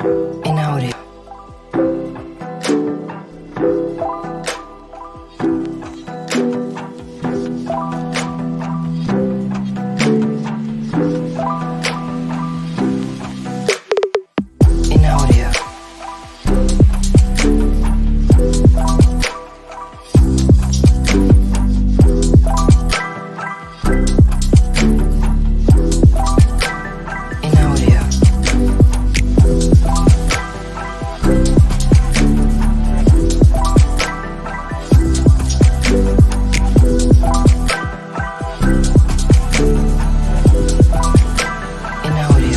In audio. In audio. In audio. In audio. In audio. In audio. In audio. In audio. In audio.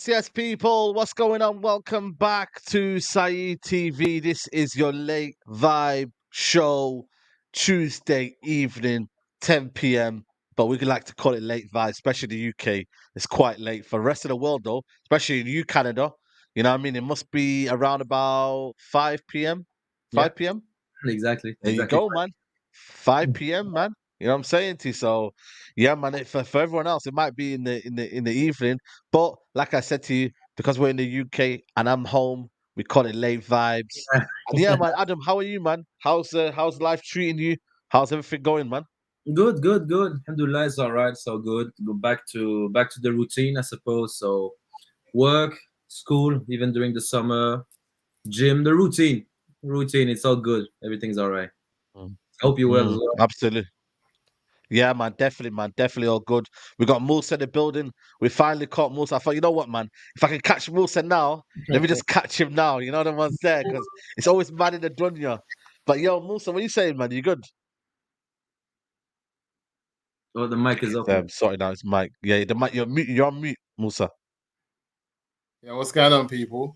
Yes, people. What's going on? Welcome back to Saeed TV. This is your late vibe show, Tuesday evening, 10 p.m. But we could like to call it late vibe, especially the UK. It's quite late for the rest of the world, though, especially in you, Canada. You know what I mean? It must be around about 5 p.m. Yeah. 5 p.m. Exactly. There you go, man. 5 p.m., man. You know what I'm saying to you? So, yeah, man. For everyone else, it might be in the evening. But like I said to you, because we're in the UK and I'm home, we call it late vibes. And yeah, man. Adam, how are you, man? How's life treating you? How's everything going, man? Good. Alhamdulillah, it's all right. So good. Go back to the routine, I suppose. So work, school, even during the summer, gym, the routine. It's all good. Everything's all right. Mm. I hope you well as well. Absolutely. Yeah, man. Definitely all good. We got Musa in the building. We finally caught Musa. I thought, you know what, man? If I can catch Musa now, let me just catch him now. You know what I'm saying? Because it's always mad in the dunya. But yo, Musa, what you saying, man? You good? Oh, the mic is open. Sorry, now it's Mike. Yeah, the mic. You're mute. You're on mute, Musa. Yeah, what's going on, people?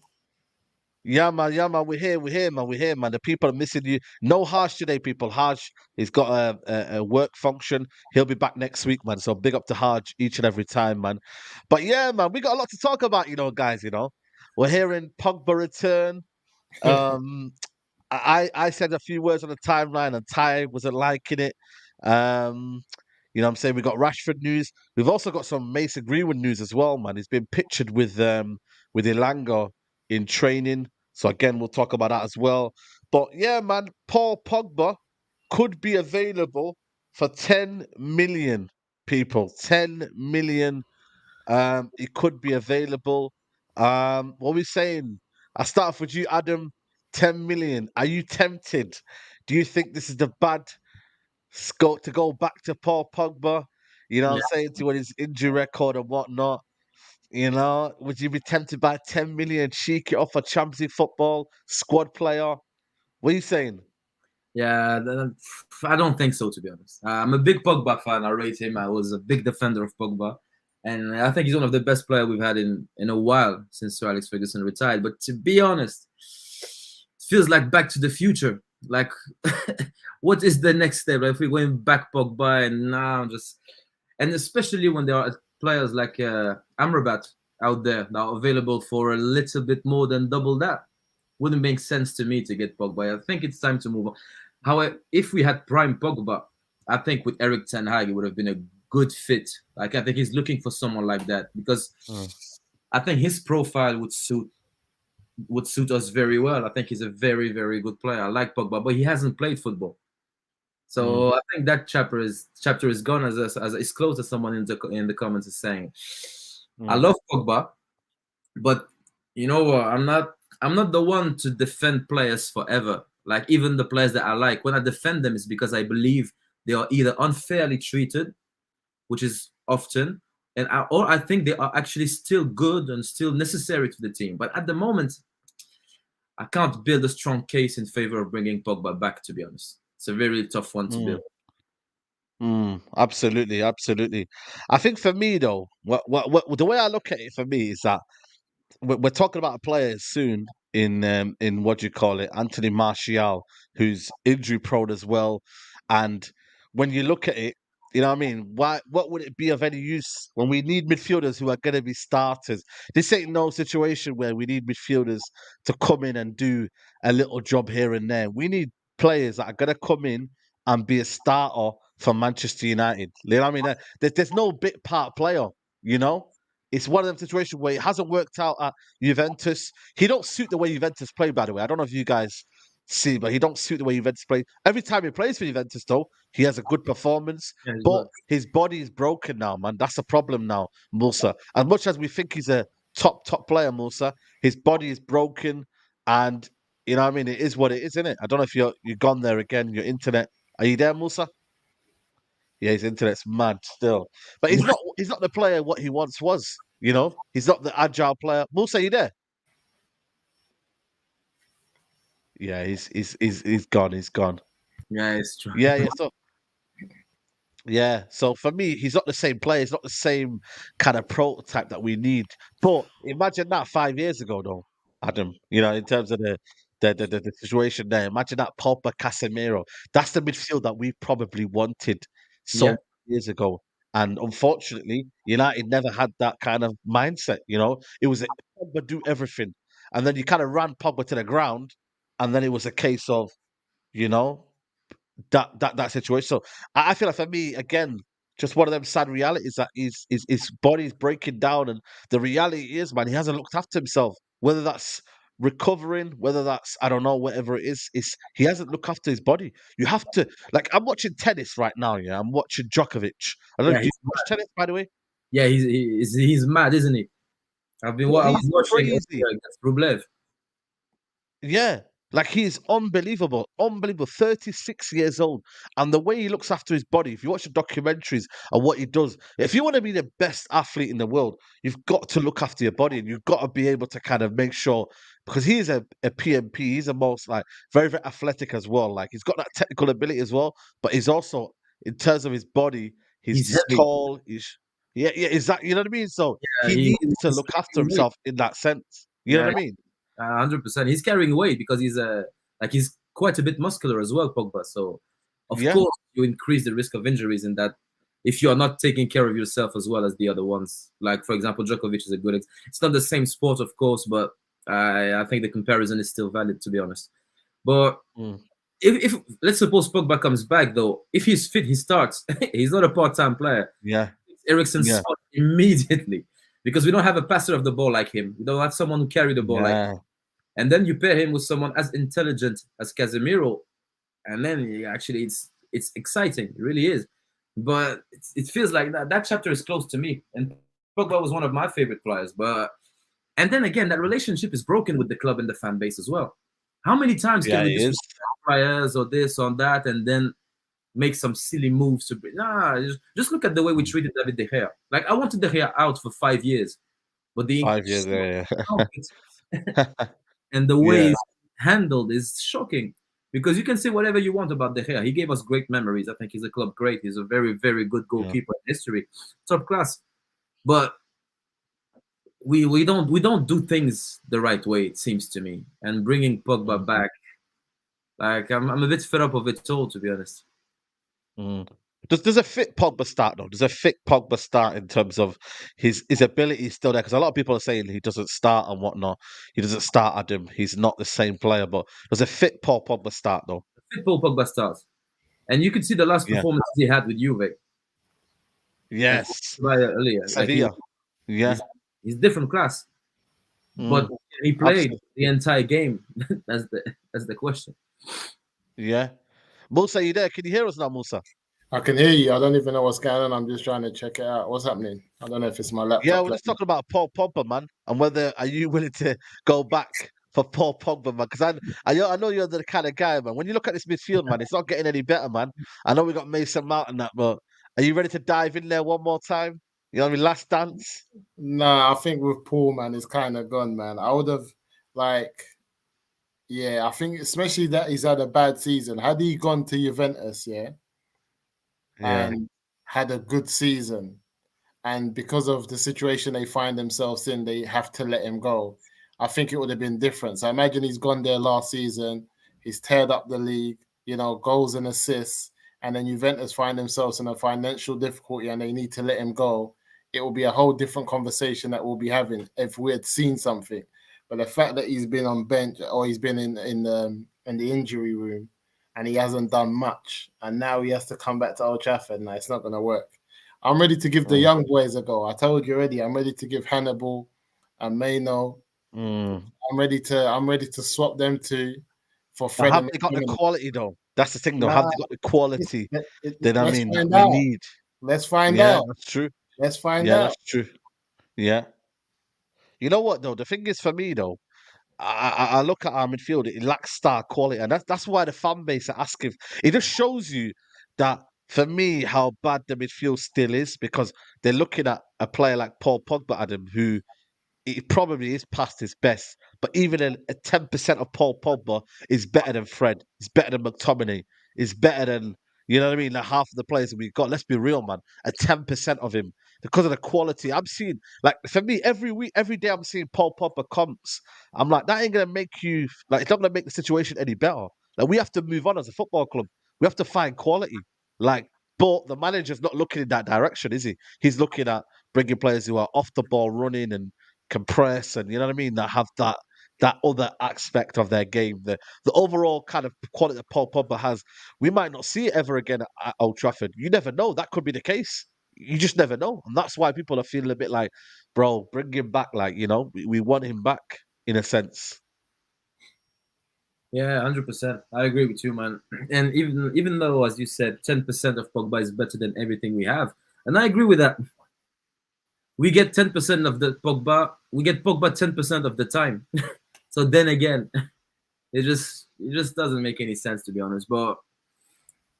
Yeah, man. We're here, man. We're here, man. The people are missing you. No Harsh today, people. Harsh, he's got a work function. He'll be back next week, man. So big up to Harsh each and every time, man. But yeah, man, we got a lot to talk about, guys. We're hearing Pogba return. Um, I said a few words on the timeline, and Ty wasn't liking it. What I'm saying, we got Rashford news. We've also got some Mason Greenwood news as well, man. He's been pictured with Ilanga in training. So again, we'll talk about that as well. But yeah, man, Paul Pogba could be available for 10 million people. 10 million. It could be available. What are we saying? I'll start off with you, Adam. 10 million. Are you tempted? Do you think this is the bad scope to go back to Paul Pogba? You know what I'm saying? To his injury record and whatnot. Would you be tempted by 10 million cheeky off a Champions League football squad player? What are you saying? Yeah, I don't think so, to be honest. I'm a big Pogba fan. I rate him. I was a big defender of Pogba, and I think he's one of the best players we've had in a while since Sir Alex Ferguson retired. But to be honest, it feels like Back to the Future. Like, what is the next step? Like, if we're going back Pogba and now and especially when there are players like Amrabat. out there that are available for a little bit more than double that. Wouldn't make sense to me to get Pogba. I think it's time to move on. However, if we had prime Pogba, I think with Eric Ten Hag, it would have been a good fit. Like I think he's looking for someone like that because Mm. I think his profile would suit us very well. I think he's a very, very good player. I like Pogba, but he hasn't played football. So I think that chapter is gone as it's close as someone in the comments is saying. I Mm. love Pogba, but you know what? I'm not the one to defend players forever. Like even the players that I like, when I defend them, it's because I believe they are either unfairly treated, which is often, or I think they are actually still good and still necessary to the team. But at the moment, I can't build a strong case in favor of bringing Pogba back. To be honest, it's a very tough one to Mm. build. Absolutely, absolutely. I think for me though, what the way I look at it for me is that we're talking about a player soon in what do you call it, Anthony Martial, who's injury prone as well. And when you look at it, you know what I mean? What would it be of any use when we need midfielders who are going to be starters? This ain't no situation where we need midfielders to come in and do a little job here and there. We need players that are going to come in and be a starter for Manchester United. You know what I mean? There's no bit part player, you know? It's one of them situations where it hasn't worked out at Juventus. He don't suit the way Juventus play, by the way. I don't know if you guys see, but he don't suit the way Juventus play. Every time he plays for Juventus, though, he has a good performance. Yeah, he's But good. his body is broken now, man. That's a problem now, Musa. As much as we think he's a top player, Musa, his body is broken, and you know what I mean. It is what it is, isn't it? I don't know if you're gone there again. Your internet. Are you there, Musa? Yeah, his internet's mad still. But he's not the player what he once was, you know? He's not the agile player. Musa, you there? Yeah, he's gone, he's gone. Yeah, it's true. Yeah. So for me, he's not the same player, he's not the same kind of prototype that we need. But imagine that 5 years ago though, Adam, you know, in terms of the situation there. Imagine that Pogba Casemiro. That's the midfield that we probably wanted so Yeah, many years ago. And unfortunately, United never had that kind of mindset, you know. It was Pogba do everything. And then you kind of ran Pogba to the ground, and then it was a case of, you know, that situation. So I feel like for me, again, just one of them sad realities that his body's breaking down, and the reality is, man, he hasn't looked after himself. Whether that's recovering, whether that's I don't know, whatever it is he hasn't looked after his body. You have to like I'm watching tennis right now. Yeah, I'm watching Djokovic. I don't know. yeah, Do you watch tennis, by the way? yeah. He's mad, isn't he? But I was he's watching crazy. against Rublev. Yeah, like he's unbelievable, unbelievable. 36 years old, and the way he looks after his body. If you watch the documentaries and what he does, if you want to be the best athlete in the world, you've got to look after your body, and you've got to be able to kind of make sure because he is a PMP. He's a most like very very athletic as well. Like he's got that technical ability as well, but he's also in terms of his body, He's he's heavy. tall. Yeah, exactly. You know what I mean? So Yeah, he needs to he's look after carrying weight. himself in that sense. You know Yeah, what I mean? 100%. He's carrying weight because he's quite a bit muscular as well, Pogba. So of Yeah. course you increase the risk of injuries in that if you are not taking care of yourself as well as the other ones. Like for example, Djokovic is a good. It's not the same sport, of course, but I think the comparison is still valid to be honest. But Mm. if let's suppose Pogba comes back though, if he's fit, he starts. He's not a part-time player. Yeah. Ericsson's Yeah. spot immediately because we don't have a passer of the ball like him. We don't have someone who carry the ball like him. Yeah. And then you pair him with someone as intelligent as Casemiro, and then actually it's exciting. It really is. But it feels like that chapter is close to me. And Pogba was one of my favorite players. But and then again, that relationship is broken with the club and the fan base as well. How many times can Yeah, we it just is. players or this or that and then make some silly moves to just look at the way we treated David De Gea. Like I wanted De Gea out for 5 years, but the 5 years, yeah. and the way Yeah. he's handled is shocking. Because you can say whatever you want about De Gea. He gave us great memories. I think he's a club great. He's a very, very good Yeah. goalkeeper in history. Top class. But we don't do things the right way, it seems to me. And bringing Pogba Mm. back, like I'm a bit fed up of it all, to be honest. Mm. Does a fit Pogba start though? Does a fit Pogba start in terms of his ability is still there? Because a lot of people are saying he doesn't start and whatnot. He doesn't start at him. He's not the same player. But does a fit Paul Pogba start though? Fit Paul Pogba starts, and you can see the last Yeah. performances he had with Juve. Yes. Earlier, like Sevilla. Yeah. he's different class. But he played the entire game. that's the question. Yeah. Musa, you there? Can you hear us now, Musa? I can hear you. I don't even know what's going on. I'm just trying to check it out. What's happening? I don't know if it's my laptop. Yeah, we're just talking about Paul Pogba, man, and whether are you willing to go back for Paul Pogba, man? Because I know you're the kind of guy, man. When you look at this midfield, man, it's not getting any better, man. I know we got Mason Mount and that, but are you ready to dive in there one more time? You know what I mean? Last dance. Nah, I think with Paul, man, it's kind of gone, man. I would have, like, yeah, I think especially that he's had a bad season. Had he gone to Juventus, and had a good season, and because of the situation they find themselves in, they have to let him go. I think it would have been different. So I imagine he's gone there last season. He's teared up the league, goals and assists, and then Juventus find themselves in a financial difficulty and they need to let him go. It will be a whole different conversation that we'll be having if we had seen something. But the fact that he's been on bench or he's been in the injury room and he hasn't done much, and now he has to come back to Old Trafford, now it's not going to work. I'm ready to give the young boys a go. I told you already. I'm ready to give Hannibal and Maino. I'm ready to swap them two for Fred. Have they got the quality though? That's the thing though. Have they got the quality that Let's we out. need? Let's find Yeah, out. that's true. Let's find Yeah, out. that's true. Yeah. You know what though? The thing is for me though, I look at our midfield, it lacks star quality, and that's why the fan base are asking. It just shows you that for me how bad the midfield still is because they're looking at a player like Paul Pogba, Adam, who it probably is past his best, but even a 10% of Paul Pogba is better than Fred, is better than McTominay, is better than, you know what I mean, like half of the players that we've got. Let's be real, man. A 10% of him because of the quality. I'm seeing, like, for me, every week, every day I'm seeing Paul Pogba comps. I'm like, that ain't going to make you, like, it's not going to make the situation any better. Like, we have to move on as a football club. We have to find quality. Like, but the manager's not looking in that direction, is he? He's looking at bringing players who are off the ball running and compress and you know what I mean, that have that other aspect of their game, the overall kind of quality that Paul Pogba has. We might not see it ever again at Old Trafford. You never know. That could be the case. You just never know, and that's why people are feeling a bit like, bro, bring him back. Like we want him back in a sense. Yeah, 100%. I agree with you, man. And even though, as you said, 10% of Pogba is better than everything we have, and I agree with that. We get 10% of the Pogba. We get Pogba 10% of the time. So then again, it just doesn't make any sense, to be honest. But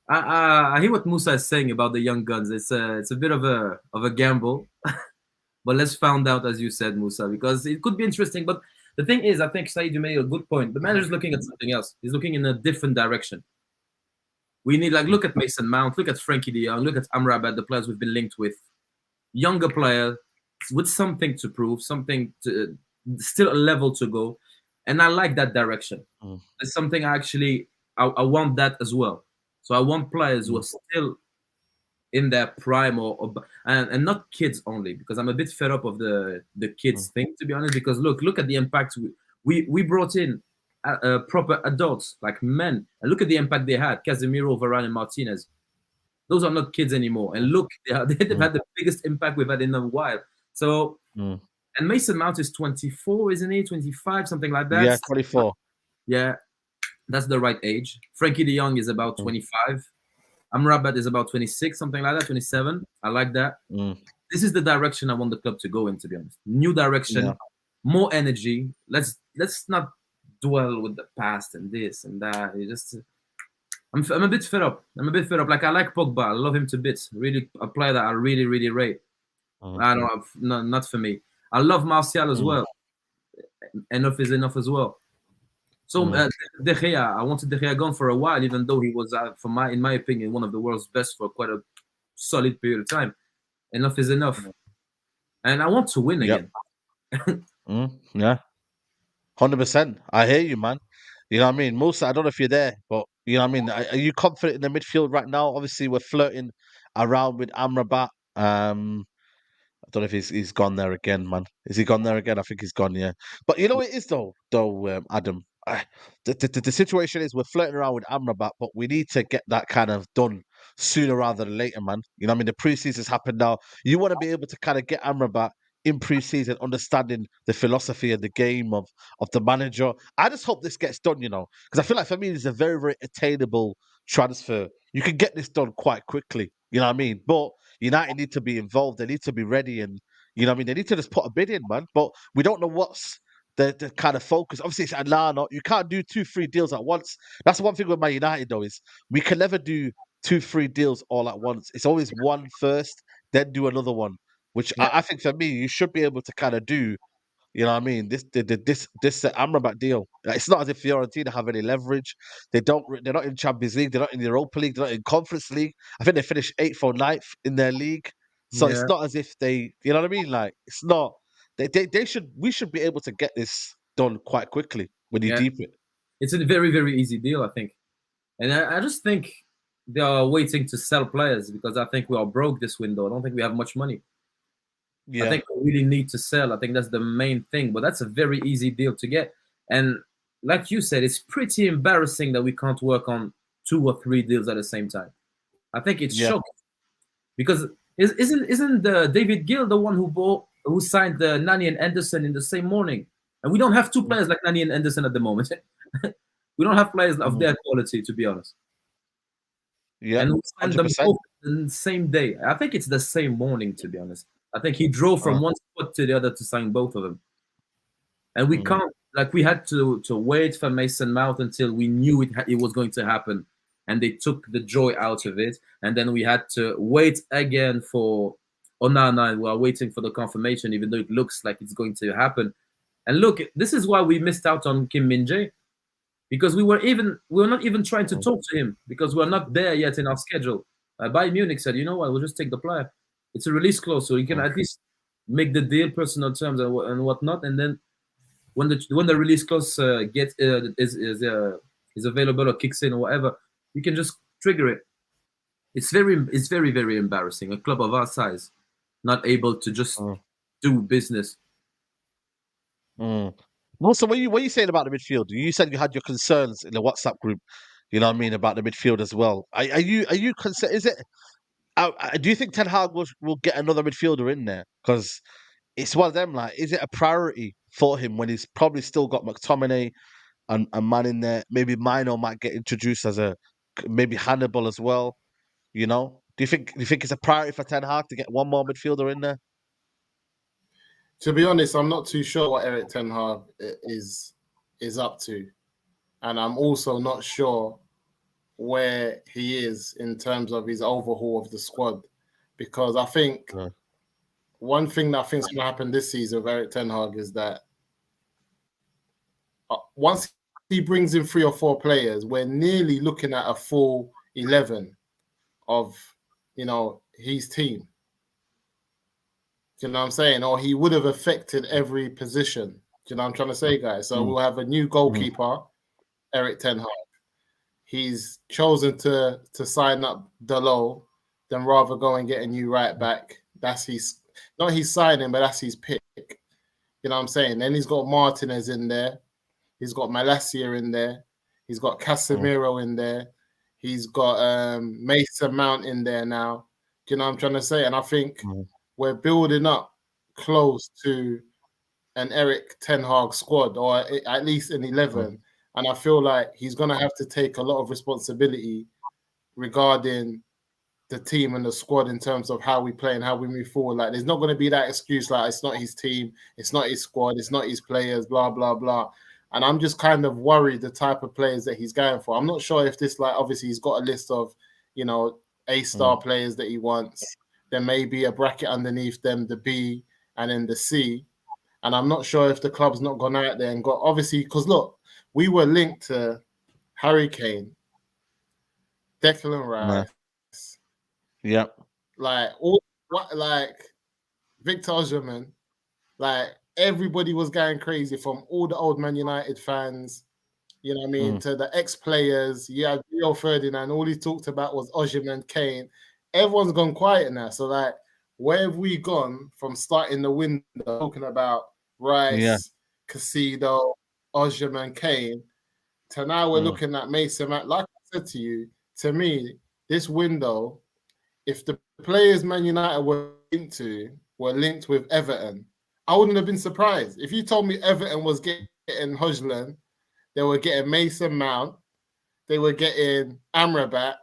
I hear what Musa is saying about the young guns. It's a bit of a gamble, but let's find out, as you said, Musa, because it could be interesting. But the thing is, I think Said, you made a good point. The manager's looking at something else. He's looking in a different direction. We need, like, look at Mason Mount, look at Frankie de Jong, look at Amrabat, the players we've been linked with. Younger player with something to prove, something to still a level to go, and I like that direction. It's something I want that as well. So I want players who are still in their prime and not kids only, because I'm a bit fed up of the kids thing, to be honest. Because look at the impact we brought in proper adults, like men, and look at the impact they had. Casemiro, Varane, and Martinez. Those are not kids anymore. And look, they've had the biggest impact we've had in a while. So, and Mason Mount is 24, isn't he? 25, something like that. Yeah, 24. Yeah, that's the right age. Frankie de Jong is about 25. Amrabat is about 26, something like that, 27. I like that. This is the direction I want the club to go in, to be honest. New direction, more energy. Let's not dwell with the past and this and that. I'm a bit fed up. Like, I like Pogba. I love him to bits. Really, a player that I really, really rate. I don't know, not for me. I love Martial as well. Enough is enough as well. So De Gea, I wanted De Gea gone for a while, even though he was, in my opinion, one of the world's best for quite a solid period of time. Enough is enough, and I want to win again. Yeah, 100%. I hear you, man. You know what I mean, Musa? I don't know if you're there, but you know what I mean. Are you confident in the midfield right now? Obviously, we're flirting around with Amrabat. I don't know if he's gone there again, man. Is he gone there again? I think he's gone, yeah. But you know what it is though, Adam. The situation is we're flirting around with Amrabat, but we need to get that kind of done sooner rather than later, man. You know what I mean? The preseason's happened now. You want to be able to kind of get Amrabat in preseason, understanding the philosophy of the game of the manager. I just hope this gets done, you know, because I feel like for me it's a very, very attainable transfer. You can get this done quite quickly. You know what I mean? But United need to be involved. They need to be ready, and you know what I mean. They need to just put a bid in, man. But we don't know what's the kind of focus. Obviously, it's Atlanta. You can't do 2-3 deals at once. That's one thing with Man United, though, is we can never do 2-3 deals all at once. It's always one first, then do another one. Which Yeah. I think for me, you should be able to kind of do. You know what I mean? This Amrabat deal. Like, it's not as if Fiorentina have any leverage. They don't. They're not in Champions League. They're not in the Europa League. They're not in Conference League. I think they finished 8th or 9th in their league. So it's Yeah. not as if they. You know what I mean? Like it's not. They should. We should be able to get this done quite quickly when you Yeah. deep it. It's a very, very easy deal, I think. And I just think they are waiting to sell players because I think we are broke this window. I don't think we have much money. I Yeah. think we really need to sell. I think that's the main thing. But that's a very easy deal to get. And like you said, it's pretty embarrassing that we can't work on 2 or 3 deals at the same time. I think it's Yeah. shocking because isn't the David Gill the one who signed the Nani and Anderson in the same morning? And we don't have 2 players like Nani and Anderson at the moment. We don't have players of their quality, to be honest. Yeah. And we signed them 100%. both the same day. I think it's the same morning, to be honest. I think he drove from one spot to the other to sign both of them. And we can't, like, we had to wait for Mason Mount until we knew it was going to happen. And they took the joy out of it. And then we had to wait again for Onana. We are waiting for the confirmation, even though it looks like it's going to happen. And look, this is why we missed out on Kim Min-jae. Because we were not even trying to talk to him because we're not there yet in our schedule. Bayern Munich said, you know what, we'll just take the player. It's a release clause, so you can at least make the deal personal terms and whatnot. And then when the release clause is available or kicks in or whatever, you can just trigger it. It's very, very embarrassing. A club of our size not able to just do business. Also, what you saying about the midfield? You said you had your concerns in the WhatsApp group. You know what I mean about the midfield as well. Are you concerned? Is it? Do you think Ten Hag will get another midfielder in there? Because it's one of them. Like, is it a priority for him when he's probably still got McTominay and a man in there? Maybe Mino might get introduced as maybe Hannibal as well. You know? Do you think it's a priority for Ten Hag to get one more midfielder in there? To be honest, I'm not too sure what Eric Ten Hag is up to, and I'm also not sure where he is in terms of his overhaul of the squad, because I think one thing that I think is going to happen this season with Eric Ten Hag is that once he brings in 3 or 4 players, we're nearly looking at a full 11 of his team. Do you know what I'm saying? Or he would have affected every position. Do you know what I'm trying to say, guys? So we'll have a new goalkeeper, Eric Ten Hag. He's chosen to sign up Dalot than rather go and get a new right back. That's not his signing, but that's his pick. You know what I'm saying? Then he's got Martinez in there. He's got Malacia in there. He's got Casemiro in there. He's got Mason Mount in there now. Do you know what I'm trying to say? And I think we're building up close to an Eric Ten Hag squad, or at least an 11. And I feel like he's going to have to take a lot of responsibility regarding the team and the squad in terms of how we play and how we move forward. Like, there's not going to be that excuse like it's not his team, it's not his squad, it's not his players, blah, blah, blah. And I'm just kind of worried the type of players that he's going for. I'm not sure if this, like, obviously he's got a list of, A-star players that he wants. There may be a bracket underneath them, the B and then the C. And I'm not sure if the club's not gone out there and got, obviously, because look, we were linked to Harry Kane, Declan Rice, Victor Osimhen, like everybody was going crazy, from all the old Man United fans, you know what I mean, to the ex-players. You had Rio Ferdinand, all he talked about was Osimhen, Kane. everyone's gone quiet now. So like, where have we gone from starting the window talking about Yeah. Rice, Casido, Ojim, and Kane to now we're Mm. looking at Mason Mount. Like I said to you, to me, this window, if the players Man United were linked with Everton, I wouldn't have been surprised. If you told me Everton was getting Hojlund, they were getting Mason Mount, they were getting Amrabat,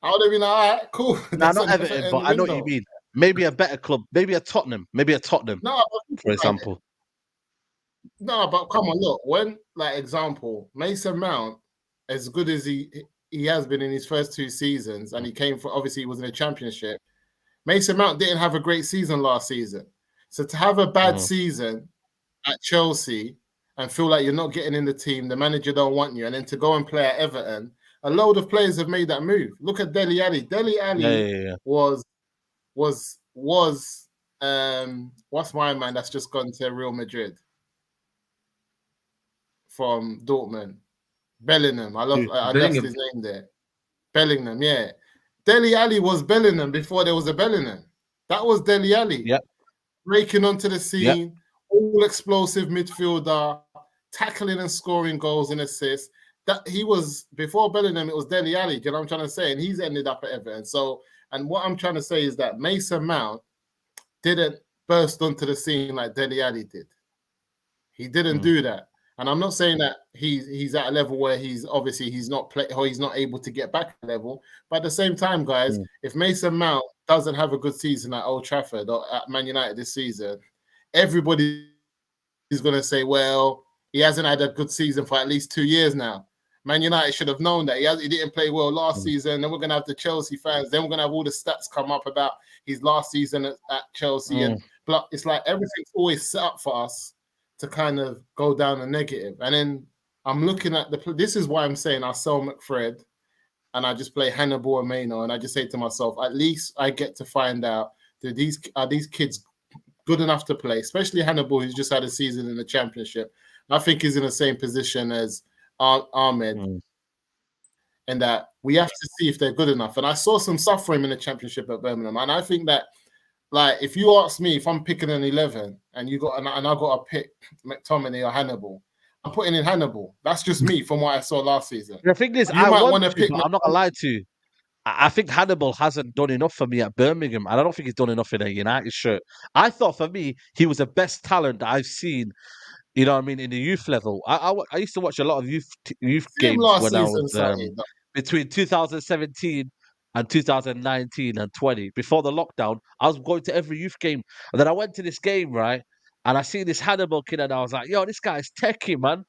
I would have been like, all right, cool. Nah, That's not an Everton, but Everton I know what you window. mean. Maybe a better club, maybe a Tottenham, No, for example. no, but come on, look. When, like, example, Mason Mount, as good as he has been in his first 2 seasons, and he came for obviously he was in a championship. Mason Mount didn't have a great season last season, so to have a bad Mm. season at Chelsea and feel like you're not getting in the team, the manager don't want you, and then to go and play at Everton, a load of players have made that move. Look at Dele Alli. Dele Alli Yeah. was what's my man that's just gone to Real Madrid from Dortmund? Bellingham. I lost Bellingham. his name there. Bellingham, yeah. Dele Alli was Bellingham before there was a Bellingham. That was Dele Alli. Yep. Breaking onto the Yep. scene, all explosive midfielder, tackling and scoring goals and assists. That he was before Bellingham, it was Dele Alli. Do you know what I'm trying to say? And he's ended up at Everton. So, and what I'm trying to say is that Mason Mount didn't burst onto the scene like Dele Alli did. He didn't do that. And I'm not saying that he's at a level where he's obviously he's not able to get back to level. But at the same time, guys, if Mason Mount doesn't have a good season at Old Trafford or at Man United this season, everybody is going to say, well, he hasn't had a good season for at least 2 years now. Man United should have known that he didn't play well last season. Then we're going to have the Chelsea fans. Then we're going to have all the stats come up about his last season at Chelsea. And it's like everything's always set up for us to kind of go down a negative. And then I'm looking at this is why I'm saying I sell McFred and I just play Hannibal and Maino. And I just say to myself, at least I get to find out that these kids good enough to play, especially Hannibal, who's just had a season in the championship. I think he's in the same position as Ahmed, and that we have to see if they're good enough. And I saw some stuff for him in the championship at Birmingham, and I think that, like, if you ask me if I'm picking an 11 and I got to pick McTominay or Hannibal, I'm putting in Hannibal. That's just me from what I saw last season. The thing is, You might want to pick. but I'm not gonna lie to you. I think Hannibal hasn't done enough for me at Birmingham, and I don't think he's done enough in a United shirt. I thought for me he was the best talent that I've seen. You know what I mean, in the youth level. I used to watch a lot of youth See him games last when I season, was Sonny. between 2017 and 2019 and 20. Before the lockdown, I was going to every youth game, and then I went to this game, right, and I seen this Hannibal kid, and I was like, "Yo, this guy's techie, man."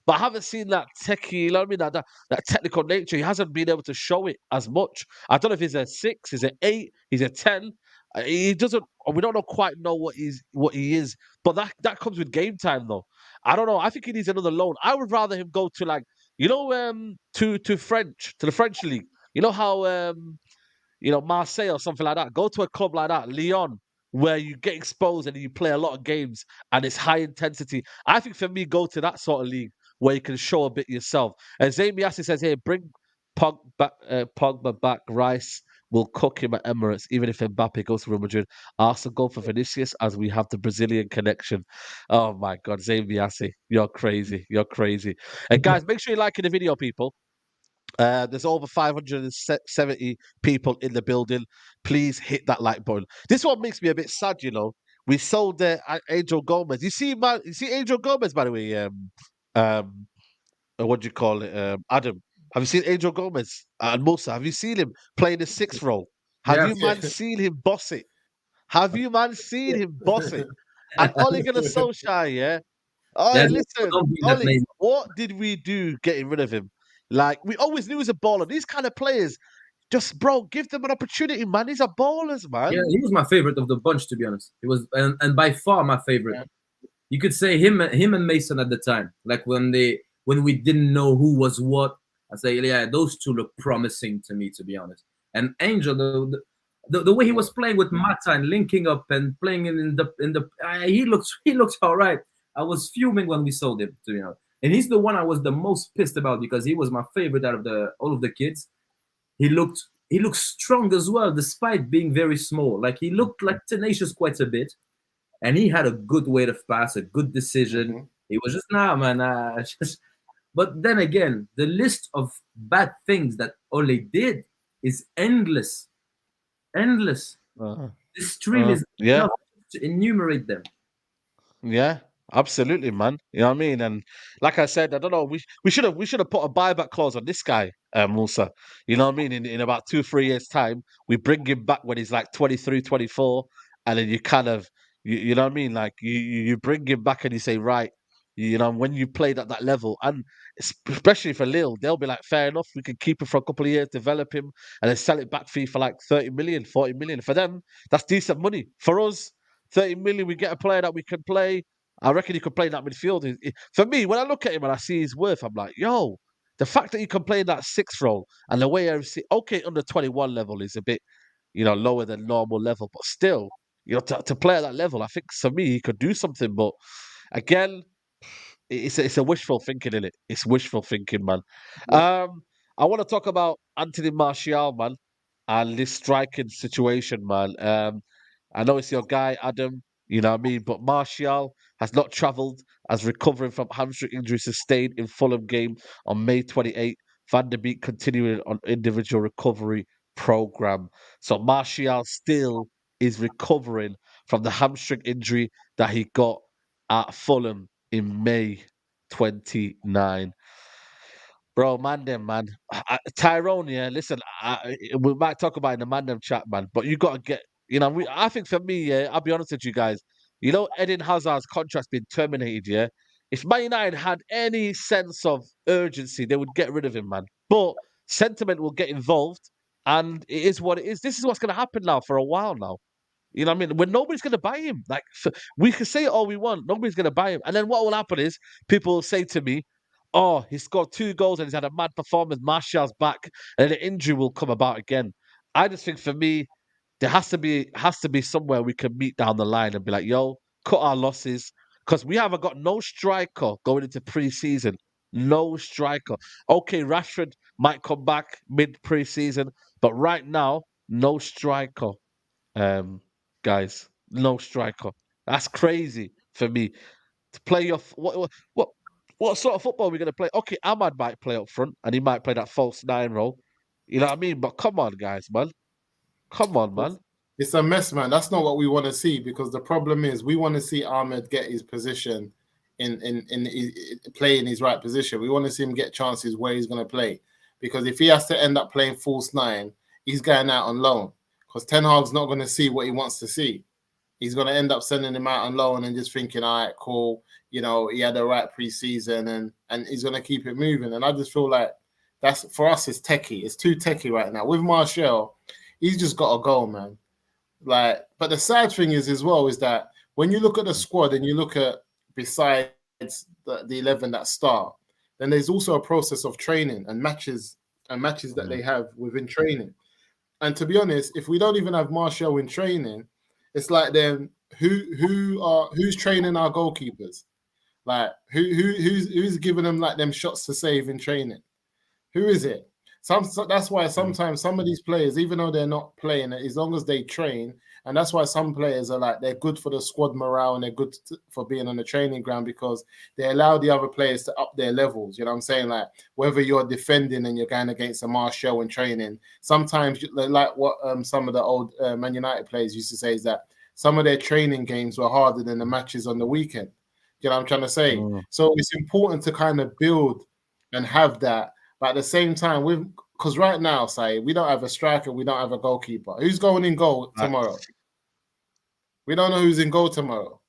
But I haven't seen that techie, you know what I mean? That technical nature. He hasn't been able to show it as much. I don't know if he's a 6, he's an 8, he's a 10. He doesn't. We don't know quite know what he is. But that comes with game time, though. I don't know. I think he needs another loan. I would rather him go to, like, to the French league. You know how Marseille or something like that. Go to a club like that, Lyon, where you get exposed and you play a lot of games and it's high intensity. I think for me, go to that sort of league where you can show a bit yourself. And Zayn Yassi says here, bring Pogba back. Rice will cook him at Emirates, even if Mbappe goes to Real Madrid. Arsenal go for Vinicius as we have the Brazilian connection. Oh my God, Zayn Yassi, you're crazy. You're crazy. And guys, make sure you're liking the video, people. There's over 570 people in the building. Please hit that like button. This one makes me a bit sad, you know. We sold Angel Gomez. You see Angel Gomez, by the way. What do you call it? Adam, have you seen Angel Gomez and Musa? Have you seen him playing the 6th role? Have Yeah. you man seen him boss it? Have you man seen him boss it? And Ole Gunnar Solskjaer, yeah. Oh, Yeah, listen, don't bring that Ollie, name. what did we do getting rid of him? Like, we always knew he was a baller. These kind of players, just, bro, give them an opportunity, man. These are ballers, man. Yeah, he was my favorite of the bunch, to be honest. He was, and by far my favorite. Yeah. You could say him and Mason at the time, like when we didn't know who was what. I say, yeah, those two look promising to me, to be honest. And Angel, the way he was playing with Mata and linking up and playing he looks all right. I was fuming when we sold him, to be honest. And he's the one I was the most pissed about because he was my favorite out of all of the kids. He looked he looks strong as well, despite being very small. Like he looked like tenacious quite a bit, and he had a good weight of pass, a good decision. Mhm. He was just nah, man. Just. But then again, the list of bad things that Ole did is endless, endless. Uh, This stream is yeah, enough to enumerate them. yeah, absolutely, man. You know what I mean? And like I said, I don't know. We should have put a buyback clause on this guy, Musa. You know what I mean? In about 2-3 years time, we bring him back when he's like 23, 24, and then you kind of you know what I mean? Like you bring him back and you say, right, you know, when you played at that level, and especially for Lille, they'll be like, fair enough, we can keep him for a couple of years, develop him, and then sell it back for you for like 30 million, 40 million. For them, that's decent money. For us, 30 million, we get a player that we can play. I reckon he could play in that midfield. For me, when I look at him and I see his worth, I'm like, yo, the fact that he can play in that sixth role and the way I see, okay, under 21 level is a bit, lower than normal level, but still, to play at that level, I think for me, he could do something. But again, it's a wishful thinking, in it. It's wishful thinking, man. Yeah. I want to talk about Anthony Martial, man, and this striking situation, man. I know it's your guy, Adam. You know what I mean, but Martial has not travelled as recovering from hamstring injury sustained in Fulham game on May 28th. Van der Beek continuing on individual recovery program. So Martial still is recovering from the hamstring injury that he got at Fulham in May 29. Bro, man, them man, Tyrone. Yeah, listen, we might talk about it in the man them chat, man. But you got to get, I think for me, yeah, I'll be honest with you guys. Eden Hazard's contract's been terminated. Yeah, if Man United had any sense of urgency, they would get rid of him, man. But sentiment will get involved, and it is what it is. This is what's going to happen now for a while now. You know what I mean? When nobody's going to buy him. Like, we can say it all we want. Nobody's going to buy him. And then what will happen is people will say to me, oh, he scored 2 goals and he's had a mad performance. Martial's back. And then the injury will come about again. I just think for me, there has to be somewhere we can meet down the line and be like, yo, cut our losses. Because we haven't got no striker going into pre-season. No striker. Okay, Rashford might come back mid-pre-season. But right now, no striker. Um, guys. No striker. That's crazy for me to play your what sort of football are we going to play? Okay, Ahmad might play up front and he might play that false nine role. You know what I mean? But come on, guys, man. Come on, man. It's a mess, man. That's not what we want to see, because the problem is we want to see Ahmed get his position play in his right position. We want to see him get chances where he's going to play, because if he has to end up playing false nine, he's going out on loan, because Ten Hag's not going to see what he wants to see. He's going to end up sending him out on loan and just thinking, all right, cool, he had the right preseason, and he's going to keep it moving. And I just feel like that's, for us, it's techie. It's too techie right now. With Martial, he's just got to go, man. Like, but the sad thing is as well is that when you look at the squad and you look at, besides the 11 that start, then there's also a process of training and matches that they have within training. And to be honest, if we don't even have Martial in training, it's like, then who's training our goalkeepers? Like, who's giving them like them shots to save in training? Who is it? That's why sometimes some of these players, even though they're not playing, as long as they train, and that's why some players are like, they're good for the squad morale and they're good for being on the training ground, because they allow the other players to up their levels. You know what I'm saying? Like, whether you're defending and you're going against a Martial in training, sometimes, like what some of the old Man United players used to say, is that some of their training games were harder than the matches on the weekend. You know what I'm trying to say? So it's important to kind of build and have that. But at the same time, because right now, say, we don't have a striker, we don't have a goalkeeper. Who's going in goal tomorrow? We don't know who's in goal tomorrow.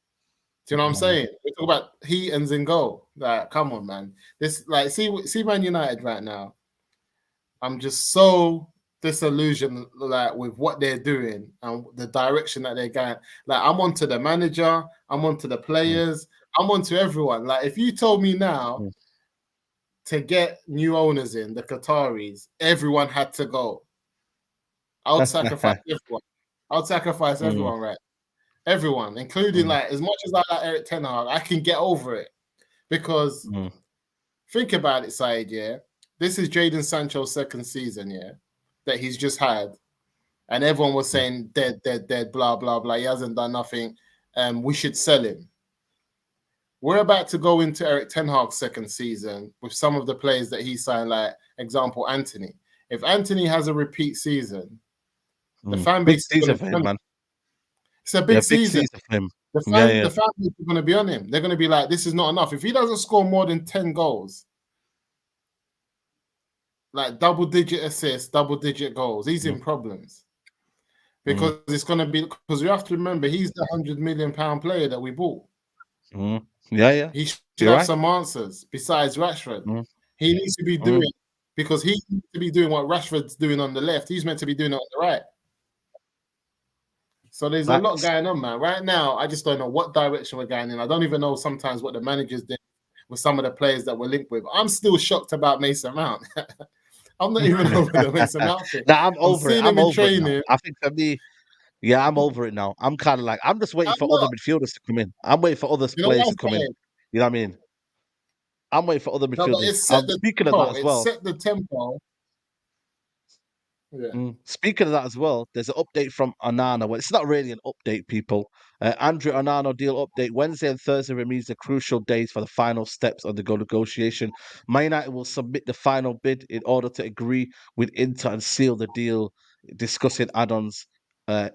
Do you know what I'm saying? We talk about Heaton's in goal. Like, come on, man. This, like, see Man United right now. I'm just so disillusioned, like, with what they're doing and the direction that they're going. Like, I'm onto the manager, I'm onto the players, I'm onto everyone. Like, if you told me now to get new owners in, the Qataris, everyone had to go, I would sacrifice everyone. I would sacrifice everyone, right? Everyone, including, like, as much as I like Eric Ten Hag, I can get over it, because think about it, Said, yeah? This is Jadon Sancho's second season, yeah? that he's just had, and everyone was saying dead, blah blah blah. He hasn't done nothing. We should sell him. We're about to go into Eric Ten Hag's second season with some of the players that he signed, like example Anthony. If Anthony has a repeat season, the fan Big base is season going for to him, be on him. man. It's a Yeah, big big season. season for him. The Yeah, yeah. fan base is going to be on him. They're going to be like, this is not enough. If he doesn't score more than 10 goals, like double-digit assists, double-digit goals, he's in problems. Because it's going to be, because we have to remember, he's the £100 million player that we bought. Yeah, yeah. He should You're have right. some answers besides Rashford. He needs to be Mm. doing, because he needs to be doing what Rashford's doing on the left. He's meant to be doing it on the right. So there's a lot Facts. going on, man. Right now, I just don't know what direction we're going in. I don't even know sometimes what the managers did with some of the players that we're linked with. I'm still shocked about Mason Mount. I'm not even over the Mason Mount thing. Nah, I'm over it. seeing I'm him in over it now. training. I think for me, yeah, I'm over it now. I'm kind of like, I'm just waiting I'm for not. other midfielders to come in. I'm waiting for other You know players what to come I'm in. saying? You know what I mean? I'm waiting for other No, but midfielders. it set the Speaking of that tempo. as It well, set the tempo. Yeah. Speaking of that as well, there's an update from Onana. Well, it's not really an update, people. Andrew Onana deal update. Wednesday and Thursday remains the crucial days for the final steps of the goal negotiation. Man United will submit the final bid in order to agree with Inter and seal the deal, discussing add-ons,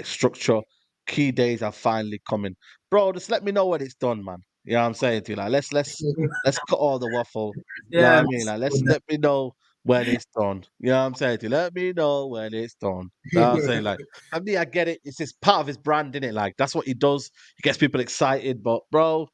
structure. Key days are finally coming. Bro, just let me know when it's done, man. You know what I'm saying to you? Like, let's cut all the waffle. You know what Yeah, I mean? Like, let me know when it's done. You know what I'm saying to you? Let me know when it's done. You know what I'm saying? Like, I mean, I get it. It's just part of his brand, innit? Like, that's what he does. He gets people excited. But, bro,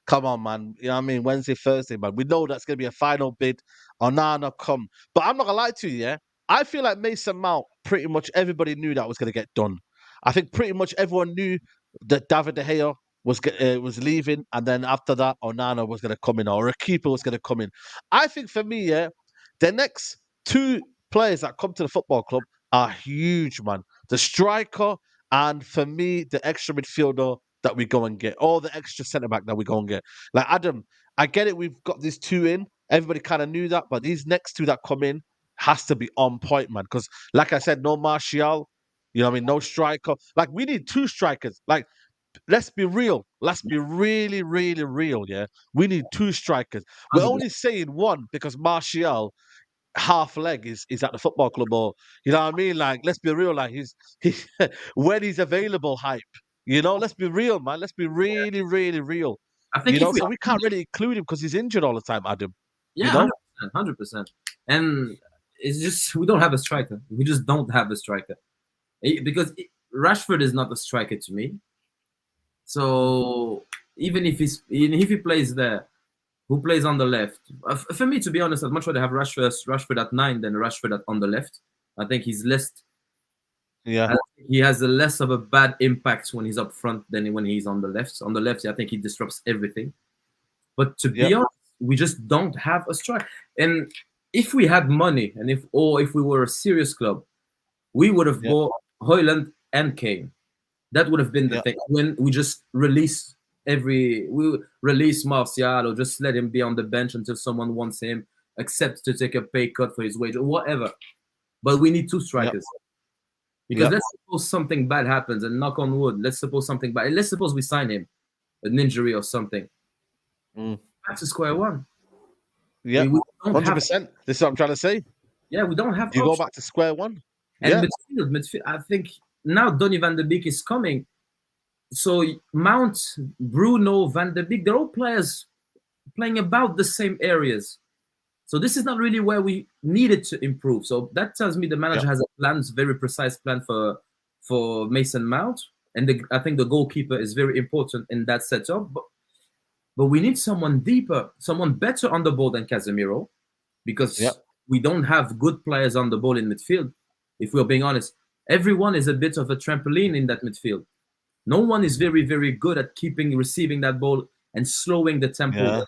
come on, man. You know what I mean? Wednesday, Thursday, man. We know that's going to be a final bid. Onana, come. But I'm not going to lie to you, yeah? I feel like Mason Mount, pretty much everybody knew that was going to get done. I think pretty much everyone knew that David De Gea was leaving. And then after that, Onana was going to come in, or a keeper was going to come in. I think for me, yeah, the next two players that come to the football club are huge, man. The striker, and for me, the extra midfielder that we go and get, or the extra centre back that we go and get. Like Adam, I get it. We've got these two in. Everybody kind of knew that, but these next two that come in has to be on point, man. Because, like I said, no Martial. You know what I mean? No striker. Like we need two strikers. Like let's be real. Let's be really, really real. Yeah, we need two strikers. We're 100%. only saying one because Martial half leg is at the football club, or you know what I mean. Like let's be real. Like he when he's available, hype. You know, let's be real, man. Let's be really, really real. I You think know, if we, so we can't really include him because he's injured all the time, Adam. You yeah, know, 100%. And it's just we don't have a striker. We just don't have a striker. Because Rashford is not a striker to me. So even if he plays there, who plays on the left? For me, to be honest, I'd much rather have Rashford at 9 than Rashford on the left. I think he's less. yeah, He has a less of a bad impact when he's up front than when he's on the left. On the left, I think he disrupts everything. But to yeah, be honest, we just don't have a strike. And if we had money, and if we were a serious club, we would have yeah, bought Højlund and Kane. That would have been the yeah, thing. When we just release Martial, or just let him be on the bench until someone wants him, accept to take a pay cut for his wage or whatever. But we need two yeah, strikers. Because yeah, let's suppose something bad happens, and knock on wood, let's suppose something bad. Let's suppose we sign him, an injury or something. Back to square one. yeah. We don't have. 100%. This is what I'm trying to say. Yeah, we don't have. You go options. back to square one. And Yeah, midfield. I think now Donny van de Beek is coming. So Mount, Bruno, Van de Beek, they're all players playing about the same areas. So this is not really where we needed to improve. So that tells me the manager has a plan, very precise plan for Mason Mount. And I think the goalkeeper is very important in that setup. But we need someone deeper, someone better on the ball than Casemiro, because we don't have good players on the ball in midfield. If we're being honest, everyone is a bit of a trampoline in that midfield. No one is very, very good at receiving that ball and slowing the tempo. yeah,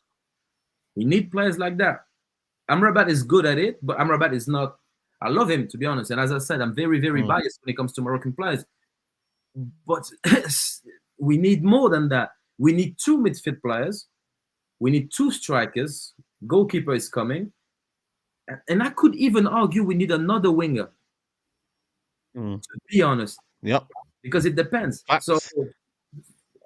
We need players like that. Amrabat is good at it, but Amrabat is not. I love him, to be honest. And as I said, I'm very, very biased when it comes to Moroccan players. But we need more than that. We need two midfield players. We need two strikers. Goalkeeper is coming. And I could even argue we need another winger. Mm. To be honest, Yep. because it depends. So Facts.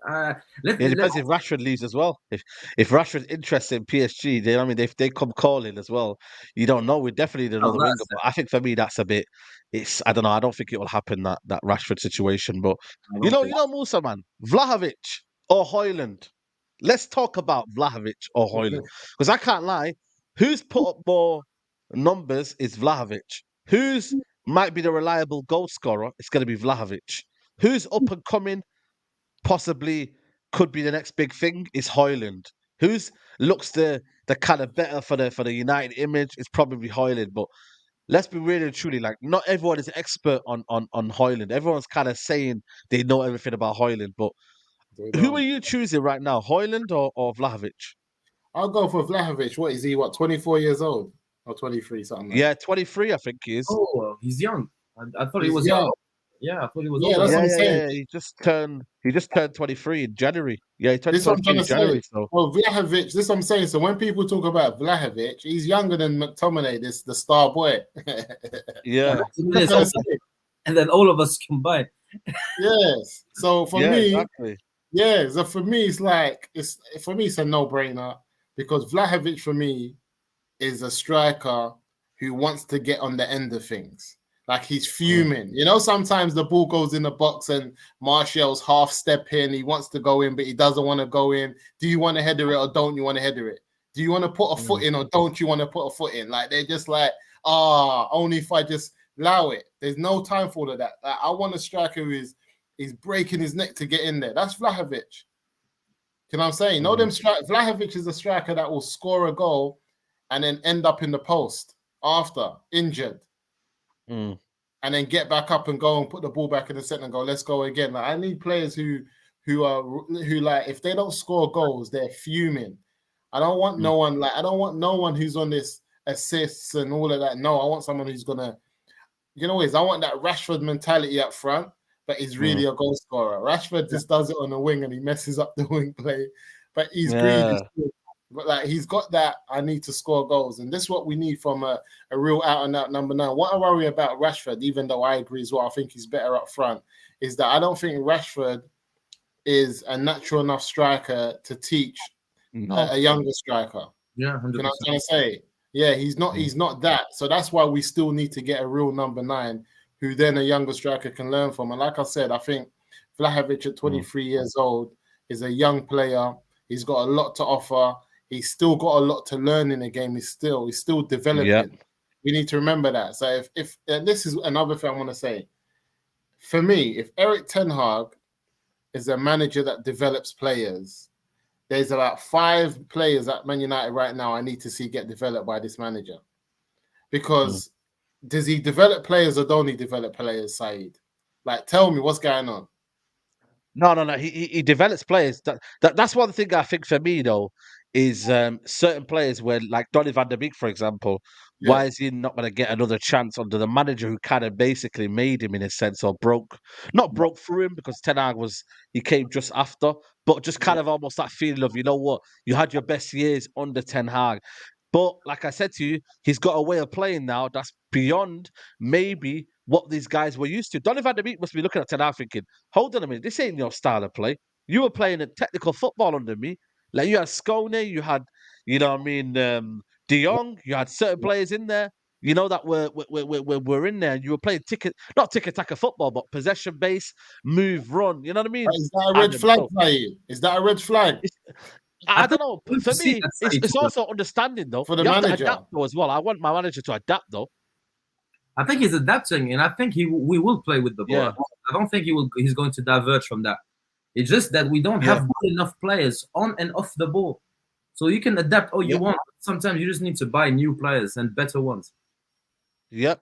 let It let depends if Rashford leaves as well. If Rashford's interested in PSG, they I mean if they come calling as well, you don't know. We definitely need oh, another winger. But I think for me that's a bit. It's I don't know. I don't think it will happen that Rashford situation. But I don't think. Musa man, Vlahovic or Hoyland. Let's talk about Vlahovic or Hoyland because I can't lie. Who's put up more numbers is Vlahovic. Who's might be the reliable goal scorer? It's going to be Vlahovic. Who's up and coming? Possibly could be the next big thing is Hoyland. Who's looks the kind of better for the United image is probably Hoyland. But let's be really and truly like not everyone is expert on Hoyland. Everyone's kind of saying they know everything about Hoyland. But They who are don't. you choosing right now, Hoyland or Vlahovic? I'll go for Vlahovic. What is he? What, 24 years old or 23, something like Yeah, that. 23, I think he is. Oh, he's young. I thought he He's was young. Yeah, I thought he was Yeah, older. that's what Yeah, I'm yeah, saying. yeah. He just turned 23 in January. Yeah, he turned This is what I'm 23 trying in to say. January. So Well, Vlahovic, this is what I'm saying. So when people talk about Vlahovic, he's younger than McTominay, the star boy. yeah, That's what I'm trying to say. And then all of us combined. Yes. So for yeah, me, exactly. yeah, so for me, it's a no-brainer because Vlahovic for me is a striker who wants to get on the end of things. Like he's Mm, fuming. Sometimes the ball goes in the box and Martial's half step in. He wants to go in, but he doesn't want to go in. Do you want to header it or don't you want to header it? Do you want to put a foot mm, in or don't you want to put a foot in? Like they're just like, only if I just allow it. There's no time for all of that. Like, I want a striker who is breaking his neck to get in there. That's Vlahovic. You know what I'm saying? No, mm, Vlahovic is a striker that will score a goal and then end up in the post after injured mm. and then get back up and go and put the ball back in the center and go, let's go again. Like I need players who like if they don't score goals, they're fuming. I don't want Mm. no one who's on this assists and all of that. No, I want someone who's gonna, I want that Rashford mentality up front, but he's really Mm. a goal scorer. Rashford just does it on the wing and he messes up the wing play, but he's greedy. Yeah. But like he's got that, I need to score goals, and this is what we need from a real out and out number 9. What I worry about Rashford, even though I agree as well, I think he's better up front, is that I don't think Rashford is a natural enough striker to teach No. a younger striker. Yeah, You 100%. know what I'm trying to say? Yeah, he's not. Mm. He's not that. So that's why we still need to get a real number 9, who then a younger striker can learn from. And like I said, I think Vlahovic at 23 years old is a young player. He's got a lot to offer. He's still got a lot to learn in the game. He's still developing. Yep. We need to remember that. So if and this is another thing I want to say. For me, if Eric Ten Hag is a manager that develops players, there's about 5 players at Man United right now I need to see get developed by this manager. Because does he develop players or don't he develop players, Saeed? Like, tell me what's going on. No. He develops players. That's one thing I think for me though is certain players where like Donny van der Beek, for example, Yeah. why is he not going to get another chance under the manager who kind of basically made him in a sense or not broke through him because Ten Hag he came just after, but just kind of almost that feeling of you had your best years under Ten Hag. But like I said to you, he's got a way of playing now that's beyond maybe what these guys were used to. Donny van der Beek must be looking at Ten Hag thinking, hold on a minute, this ain't your style of play. You were playing a technical football under me. Like you had Scone, you had, De Jong, you had certain players in there, that were in there. And you were playing not ticket-tacker football, but possession base, move, run. You know what I mean? Is that a red And flag so for you? Is that a red flag I I don't think know. we need For to see me, that it's, side it's to it. also understanding though. for the You have to manager? adapt though as well. I want my manager to adapt though. I think he's adapting, and I think we will play with the ball. Yeah. I don't think he's going to diverge from that. It's just that we don't Yeah. have good enough players on and off the ball. So you can adapt all you Yep. want. Sometimes you just need to buy new players and better ones. Yep.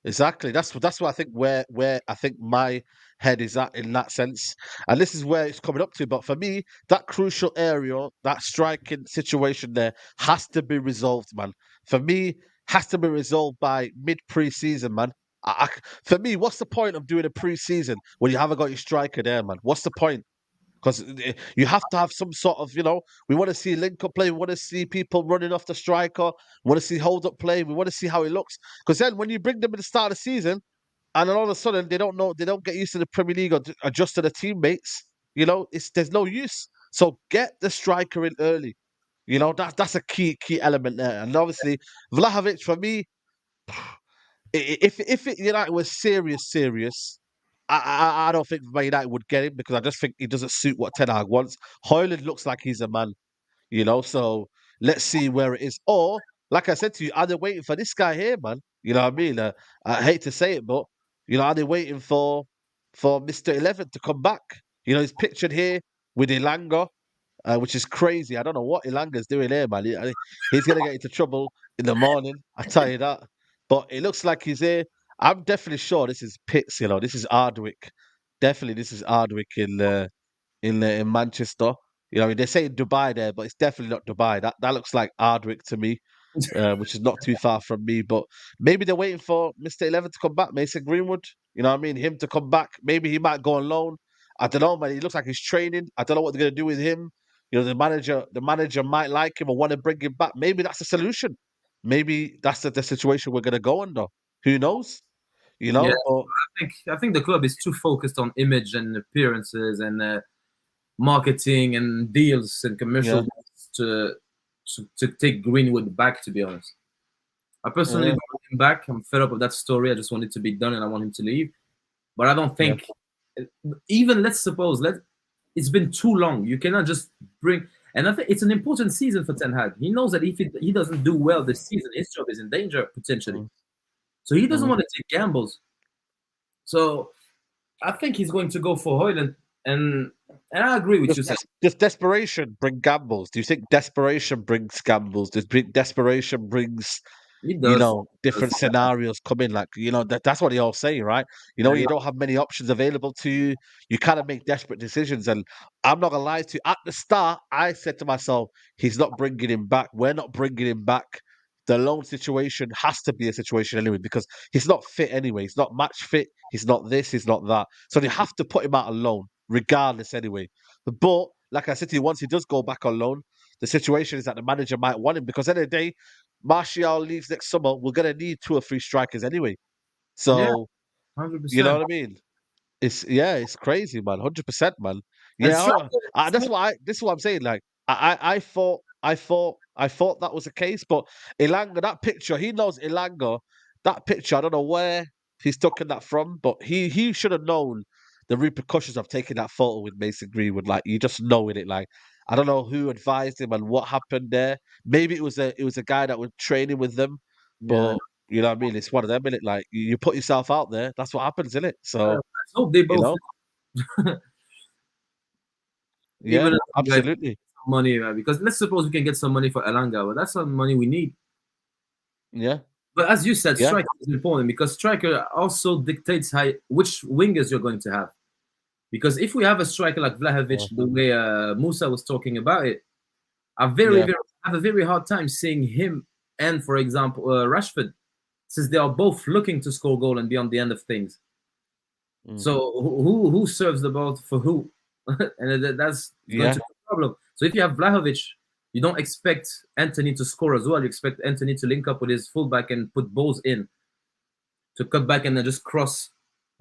Exactly. That's what I think where I think my head is at in that sense. And this is where it's coming up to. But for me, that crucial area, that striking situation there has to be resolved, man. For me, has to be resolved by mid pre-season, man. For me, what's the point of doing a pre-season when you haven't got your striker there, man? What's the point? Because you have to have some sort of, we want to see link up play. We want to see people running off the striker. We want to see hold up play. We want to see how it looks. Because then when you bring them at the start of the season, and then all of a sudden they don't know, they don't get used to the Premier League or adjust to the teammates. You know, there's no use. So get the striker in early. You know, that's a key element there. And obviously, Vlahovic for me, if United was serious, I don't think Man United would get him because I just think he doesn't suit what Ten Hag wants. Højlund looks like he's a man, you know. So let's see where it is. Or like I said to you, are they waiting for this guy here, man? You know what I mean? I hate to say it, but you know, are they waiting for Mr. 11 to come back? You know, he's pictured here with Elanga, which is crazy. I don't know what Ilanga's doing here, man. He's gonna get into trouble in the morning. I tell you that. But it looks like he's here. I'm definitely sure this is Pitts. You know, this is Ardwick. Definitely, this is Ardwick in Manchester. You know, they say Dubai there, but it's definitely not Dubai. That looks like Ardwick to me, which is not too far from me. But maybe they're waiting for Mr. 11 to come back, Mason Greenwood. You know what I mean? Him to come back. Maybe he might go on loan. I don't know, man. He looks like he's training. I don't know what they're gonna do with him. You know, the manager might like him or want to bring him back. Maybe that's the solution. Maybe that's the situation we're gonna go under. Who knows? You Yeah, know, but I think the club is too focused on image and appearances and marketing and deals and commercial yeah, deals to take Greenwood back. To be honest, I personally yeah, don't want him back. I'm fed up with that story. I just want it to be done, and I want him to leave. But I don't yeah, think, even let's suppose it's been too long. You cannot just bring. And I think it's an important season for Ten Hag. He knows that if he doesn't do well this season, his job is in danger potentially. mm, So he doesn't mm. want to take gambles. So I think he's going to go for Højlund, and I agree with you. Does desperation bring gambles? Do you think desperation brings gambles? Desperation brings, He you does. know, different scenarios come in? Like, you know, that's what they all say, right? You know, Yeah, you don't have many options available to you. You kind of make desperate decisions. And I'm not gonna lie to you. At the start, I said to myself, he's not bringing him back. We're not bringing him back. The loan situation has to be a situation anyway because he's not fit anyway. He's not match fit. He's not this. He's not that. So they have to put him out on loan regardless anyway. But like I said to you, once he does go back on loan, the situation is that the manager might want him because at the end of the day, Martial leaves next summer. We're gonna need 2 or 3 strikers anyway. yeah, So hundred you know percent. what I mean? It's crazy, man. 100%, man. And Yeah, striker, this is what I'm saying. Like I thought that was the case, but Elanga, that picture, he knows Elanga. That picture, I don't know where he's taken that from, but he should have known the repercussions of taking that photo with Mason Greenwood. Like you just know it. Like I don't know who advised him and what happened there. Maybe it was a guy that was training with them, yeah. but you know what I mean. It's one of them, innit? Like you put yourself out there, that's what happens, innit? So Let's hope they you both, know, even yeah, if you guys get absolutely, some money, because let's suppose we can get some money for Elanga, but that's some money we need. yeah, But as you said, yeah, striker is important because striker also dictates which wingers you're going to have. Because if we have a striker like yeah, Vlahovic, the way Musa was talking about it, yeah, have a very hard time seeing him and, for example, Rashford, since they are both looking to score goal and be on the end of things. mm, So who serves the ball for who? And that's going yeah, to be a problem. So if you have Vlahovic, you don't expect Anthony to score as well. You expect Anthony to link up with his fullback and put balls in to cut back and then just cross.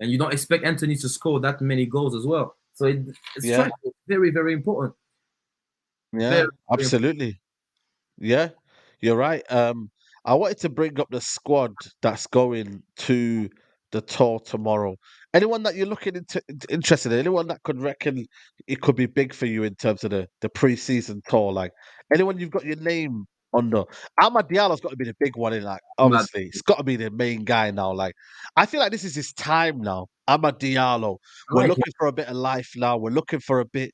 And you don't expect Anthony to score that many goals as well. So it's yeah, very, very important. yeah, Very, very important. absolutely. Yeah, you're right. I wanted to bring up the squad that's going to the tour tomorrow. Anyone that you're looking interested in, anyone that could reckon it could be big for you in terms of the pre-season tour, like anyone you've got your name under. Amad Diallo's got to be the big one in, like Mad. obviously it's got to be the main guy now. Like I feel like this is his time now. Amad Diallo. I We're like it. looking for a bit of life now. We're looking for a bit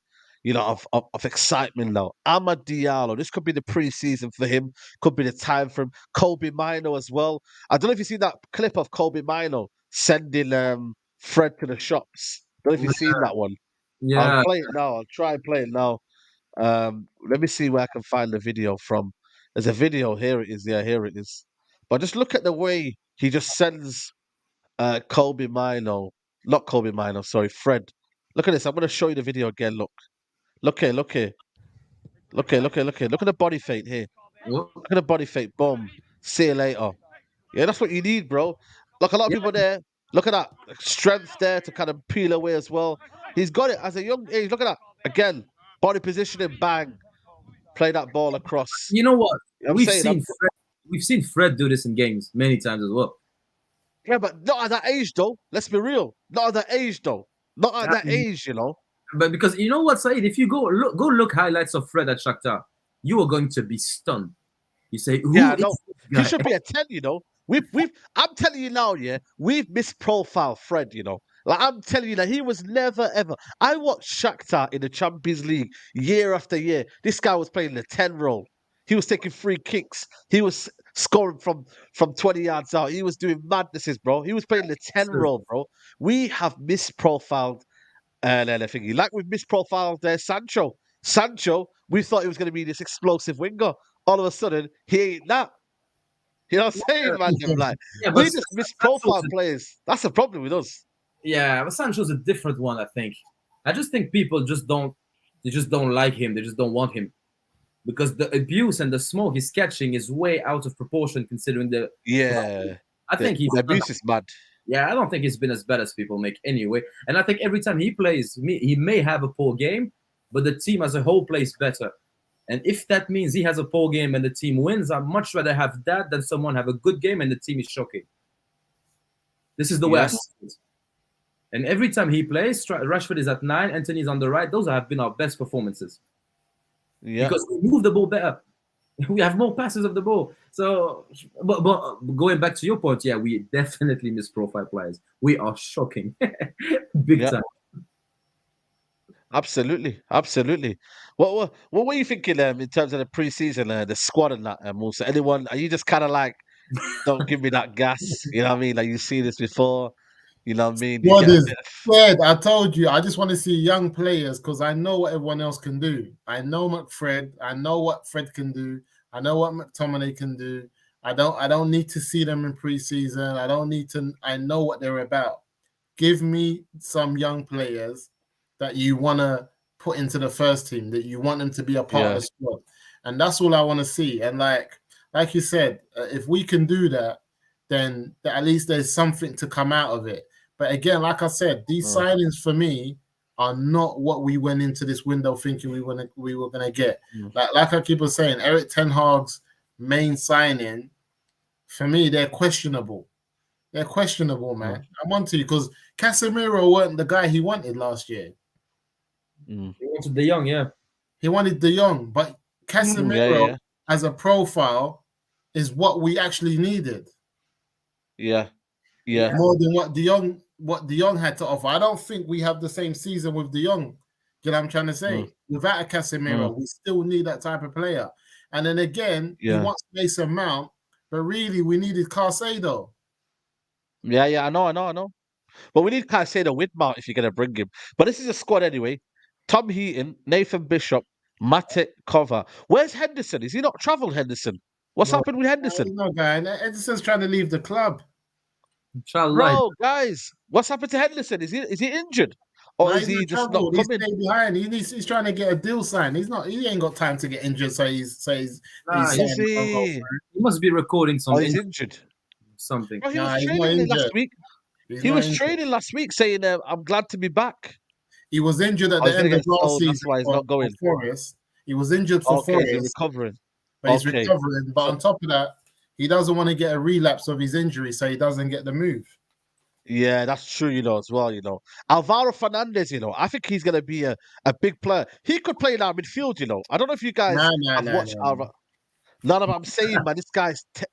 of excitement now. Amad Diallo, this could be the preseason for him, could be the time for him. Kobe Mino as well. I don't know if you've seen that clip of Kobe Mino sending Fred to the shops. Don't know if you've seen that one. I'll Yeah, play it now. I'll try and play it now. Let me see where I can find the video from. There's a video. Here it is. Yeah, here it is. But just look at the way he just sends Kobe Mino, not Kobe Mino, sorry, Fred. Look at this. I'm going to show you the video again. Look here, look here. Look here, look here, look here. Look at the body fate here. oh, Look at the body fate. Boom. See you later. Yeah, that's what you need, bro. Like a lot of yeah, people there. Look at that strength there to kind of peel away as well. He's got it as a young age. Look at that again, body positioning, bang, play that ball across. You know what? You know what I'm saying? We've seen Fred do this in games many times as well. Yeah, but not at that age though. Let's be real. Not at that age though. Not at that age, you know. But because you know what, Said, if you go look highlights of Fred at Shakhtar, you are going to be stunned. You say, who Yeah, is no, this he guy? should be a 10, you know. We've I'm telling you now, yeah, we've misprofiled Fred, you know. Like I'm telling you that he was never ever. I watched Shakhtar in the Champions League year after year. This guy was playing the 10 role. He was taking free kicks. He was scoring from 20 yards out. He was doing madnesses, bro. He was playing the 10 role, bro. We have misprofiled thingy. Like we've misprofiled Sancho. Sancho, we thought he was going to be this explosive winger. All of a sudden, he ain't that. You know what I'm saying, man? Them, like, Yeah, but we just misprofile players. That's the problem with us. yeah, but Sancho's a different one, I think. I just think people just don't like him. They just don't want him. Because the abuse and the smoke he's catching is way out of proportion considering the Yeah. I think he's the abuse is mad. yeah, I don't think he's been as bad as people make anyway. And I think every time he plays, he may have a poor game, but the team as a whole plays better. And if that means he has a poor game and the team wins, I'd much rather have that than someone have a good game and the team is shocking. This is the way I Yeah. see it. And every time he plays, Rashford is at 9, Anthony's on the right. Those have been our best performances. Yeah. Because we move the ball better. We have more passes of the ball. So, but going back to your point, yeah, we definitely misprofile players. We are shocking, big Yeah. time. Absolutely. Absolutely. What were you thinking in terms of the preseason, the squad and that, Musa? Anyone, are you just kind of like, don't give me that gas? You know what I mean? Like, you've seen this before. You know what I mean? You What get a is bit of, Fred? I told you, I just want to see young players because I know what everyone else can do. I know McFred. I know what Fred can do. I know what McTominay can do. I don't need to see them in preseason. I don't need to. I know what they're about. Give me some young players that you want to put into the first team, that you want them to be a part of yeah. the squad, and that's all I want to see. And like you said, if we can do that, then at least there's something to come out of it. But again, like I said, these signings for me are not what we went into this window thinking we were gonna get. Like I keep on saying, Eric Ten Hag's main signing, for me, they're questionable. They're questionable, man. I'm on to you because Casemiro weren't the guy he wanted last year. He wanted De Jong, yeah. He wanted De Jong, but Casemiro as a profile is what we actually needed. Yeah. Yeah. More than what De Jong had to offer. I don't think we have the same season with De Jong. You know what I'm trying to say? Without a Casemiro, we still need that type of player. And then again, he wants Mason Mount, but really we needed Caicedo. Yeah, I know. But we need Caicedo with Mount if you're gonna bring him. But this is a squad anyway. Tom Heaton, Nathan Bishop, Matip, Cover. Where's Henderson? Is he not travelled, Henderson? What's happened with Henderson? No, guy. Henderson's trying to leave the club. Bro, guys, what's happened to Henderson? Is he injured? Or is he just not coming? He's behind. He's trying to get a deal signed. He ain't got time to get injured, so he's he must be recording something. Oh, he's injured. Something. Bro, he was training last week. He was training last week saying, I'm glad to be back. He was injured at the end of last season. That's why he's not going. Forest. He was injured for Forest. He's recovering. But he's recovering. But on top of that, he doesn't want to get a relapse of his injury, so he doesn't get the move. Yeah, that's true, as well, Alvaro Fernandez, I think he's going to be a big player. He could play in our midfield, I don't know if you guys have watched Alvaro. None of I'm saying, man,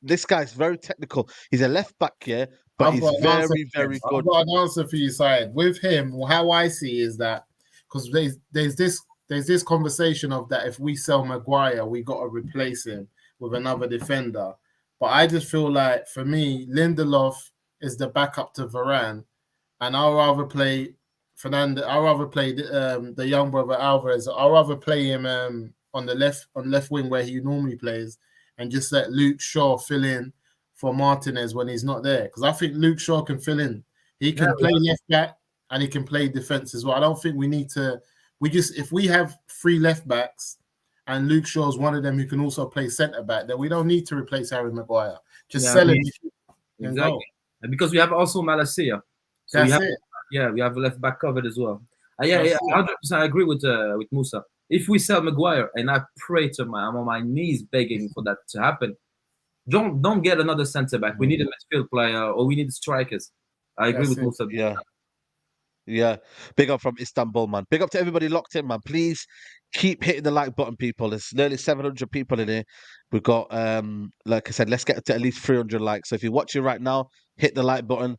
this guy's very technical. He's a left back, but he's very, very good. I've got an answer for you, Syed. With him, how I see is that because there's this conversation of that if we sell Maguire, we got to replace him with another defender. But I just feel like for me, Lindelof is the backup to Varane, and I'll rather play Fernandez. I'll rather play the young brother Alvarez. I'll rather play him on left wing where he normally plays, and just let Luke Shaw fill in for Martinez when he's not there. Because I think Luke Shaw can fill in. He can play left back and he can play defense as well. I don't think we need to. If we have 3 left backs and Luke Shaw's one of them who can also play centre back, then we don't need to replace Harry Maguire. Just sell him. Exactly. And because we have also Malacia. So That's it. we have a left back covered as well. That's Yeah, it. 100%. I agree with Musa. If we sell Maguire, and I pray to I'm on my knees begging for that to happen. Don't get another centre back. We need a midfield player or we need strikers. I agree That's with it. Musa. Yeah. Yeah, big up from Istanbul, man. Big up to everybody locked in, man. Please keep hitting the like button, people. There's nearly 700 people in here. We've got, like I said, let's get to at least 300 likes. So if you're watching right now, hit the like button.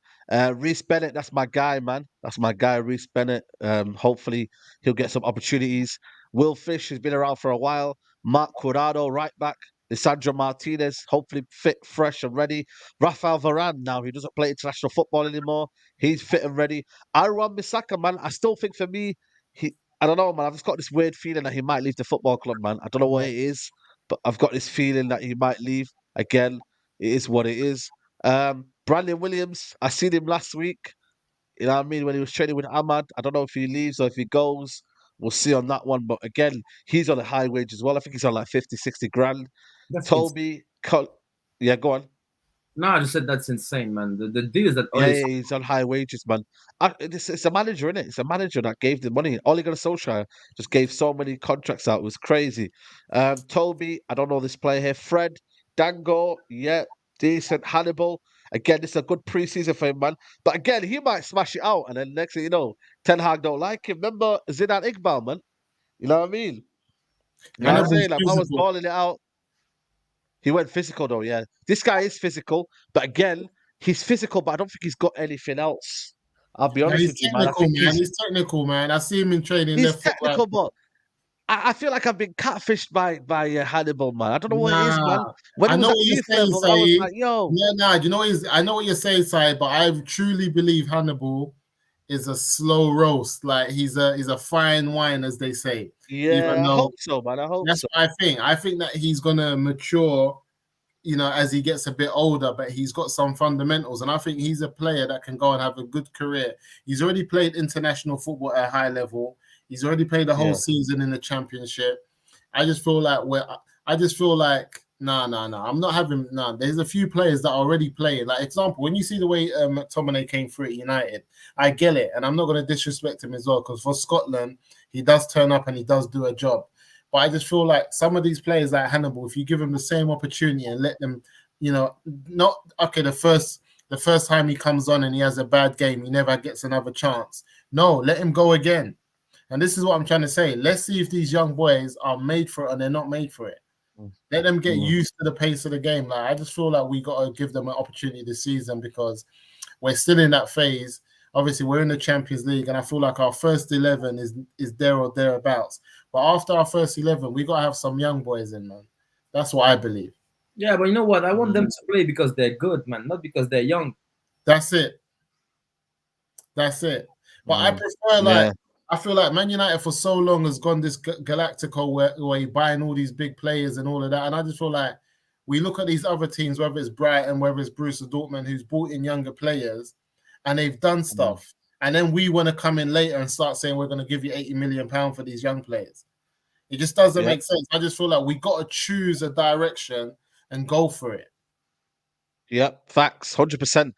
Reese Bennett, that's my guy, man. That's my guy, Reese Bennett. Hopefully he'll get some opportunities. Will Fish has been around for a while. Mark Curado, right back. Lisandro Martinez, hopefully fit, fresh, and ready. Rafael Varane, now he doesn't play international football anymore. He's fit and ready. Aaron Bissaka, man, I still think for me, I don't know, man. I've just got this weird feeling that he might leave the football club, man. I don't know what Yeah. it is, but I've got this feeling that he might leave. Again, it is what it is. Brandon Williams, I seen him last week. You know what I mean? When he was training with Ahmad. I don't know if he leaves or if he goes. We'll see on that one. But again, he's on a high wage as well. I think he's on like 50, 60 grand. That's insane. Toby, yeah, go on. No, I just said that's insane, man. The deals that Yeah, Ole yeah, he's on high wages, man. It's a manager, innit? It's a manager that gave the money. Ole Gunnar Solskjaer just gave so many contracts out. It was crazy. Toby, I don't know this player here. Fred, Dango, yeah, decent. Hannibal, again, this is a good preseason for him, man. But again, he might smash it out, and then next thing you know, Ten Hag don't like him. Remember Zidane Iqbal, man? You know what I mean? You know what I'm Hannibal's saying? Like, I was physical. balling it out. He went physical though, yeah. This guy is physical, but again, he's physical, but I don't think he's got anything else. I'll be Yeah, honest he's with you, man. I technical, think man. He's technical, man. I see him in training he's left foot, right technical, foot. but I feel like I've been catfished by Hannibal, man. I don't know what it is, man. Nah, When I he was know at what you're youth saying, level, I was Saeed. like, yo, Yeah, nah, you know I know what you're saying, Saeed, but I truly believe Hannibal is a slow roast. Like he's a fine wine, as they say. Even yeah, I though hope so, man. I hope that's so. what I think. I think that he's gonna mature, as he gets a bit older, but he's got some fundamentals. And I think he's a player that can go and have a good career. He's already played international football at a high level. He's already played the whole Yeah, season in the championship. I just feel like no. I'm not having no. There's a few players that are already playing. Like example, when you see the way McTominay came through at United, I get it, and I'm not going to disrespect him as well because for Scotland, he does turn up and he does do a job. But I just feel like some of these players like Hannibal, if you give them the same opportunity and let them, not okay. The first time he comes on and he has a bad game, he never gets another chance. No, let him go again. And this is what I'm trying to say. Let's see if these young boys are made for it and they're not made for it. mm, Let them get mm, used to the pace of the game. Like I just feel like we got to give them an opportunity this season because we're still in that phase. Obviously, we're in the Champions League, and I feel like our first 11 is there or thereabouts. But after our first 11, we got to have some young boys in, man. That's what I believe. Yeah, but you know what? I want them mm, to play because they're good, man, not because they're young. That's it. That's it. But I mm. prefer Yeah, I feel like Man United for so long has gone this Galactico where you're buying all these big players and all of that. And I just feel like we look at these other teams, whether it's Brighton, whether it's Borussia Dortmund, who's brought in younger players and they've done mm, stuff. And then we want to come in later and start saying we're going to give you £80 million for these young players. It just doesn't yeah. make sense. I just feel like we got to choose a direction and go for it. Yeah, facts, 100%.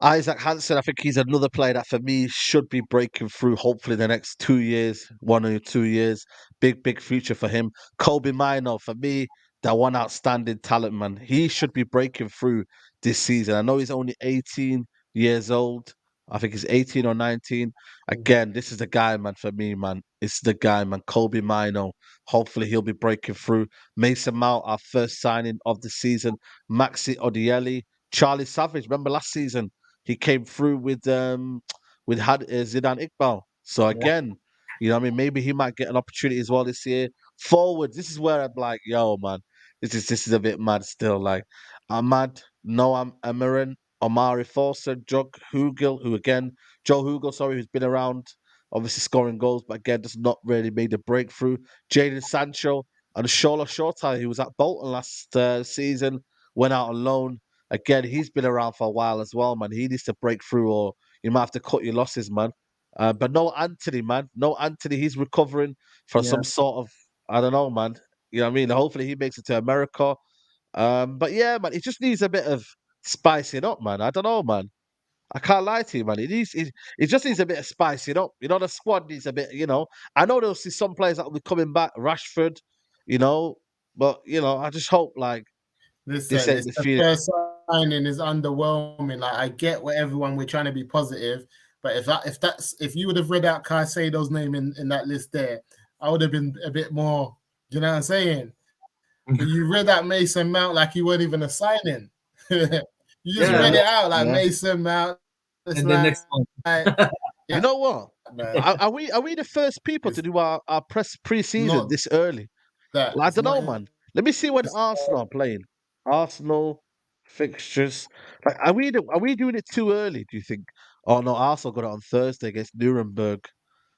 Isaac Hansen, I think he's another player that for me should be breaking through hopefully the next 2 years, 1 or 2 years. Big future for him. Kobe Mino, for me, that one outstanding talent, man. He should be breaking through this season. I know he's only 18 years old. I think he's 18 or 19. Again, this is the guy, man, for me, man. It's the guy, man. Kobe Mino. Hopefully he'll be breaking through. Mason Mount, our first signing of the season. Maxi Odieli. Charlie Savage, remember last season? He came through with Zidane Iqbal. So Yeah. again, you know what I mean? Maybe he might get an opportunity as well this year. Forward, this is where I'm like, yo, man, this is a bit mad still. Like Ahmad, Noam Amarin, Omari Forster, Joe Hugel, sorry, who's been around, obviously scoring goals, but again, just not really made a breakthrough. Jadon Sancho and Shola Shortai, who was at Bolton last season, went out on loan. Again, he's been around for a while as well, man. He needs to break through, or you might have to cut your losses, man. But no Anthony, man. No Anthony. He's recovering from Yeah. some sort of, I don't know, man. You know what I mean? Hopefully he makes it to America. But yeah, man, it just needs a bit of spicing up, man. I don't know, man. I can't lie to you, man. It just needs a bit of spice, you know. You know, the squad needs a bit, you know. I know there'll see some players that will be coming back, Rashford, you know, but you know, I just hope like this Listen, ain't it's the the feeling. first signing is underwhelming. Like I get what everyone we're trying to be positive, but if you would have read out Caicedo's name in that list there, I would have been a bit more. You know what I'm saying? But you read out Mason Mount like he wasn't even a signing. You just Yeah, read Yeah, it out like yeah. Mason Mount. It's and the like, next one. You yeah, know what? man. Are we the first people to It's do our press pre-season not this early? that. Well, I It's don't not. know, man. Let me see when It's, Arsenal are playing. Arsenal fixtures. Like, are we doing it too early? Do you think? Oh no, Arsenal got it on Thursday against Nuremberg.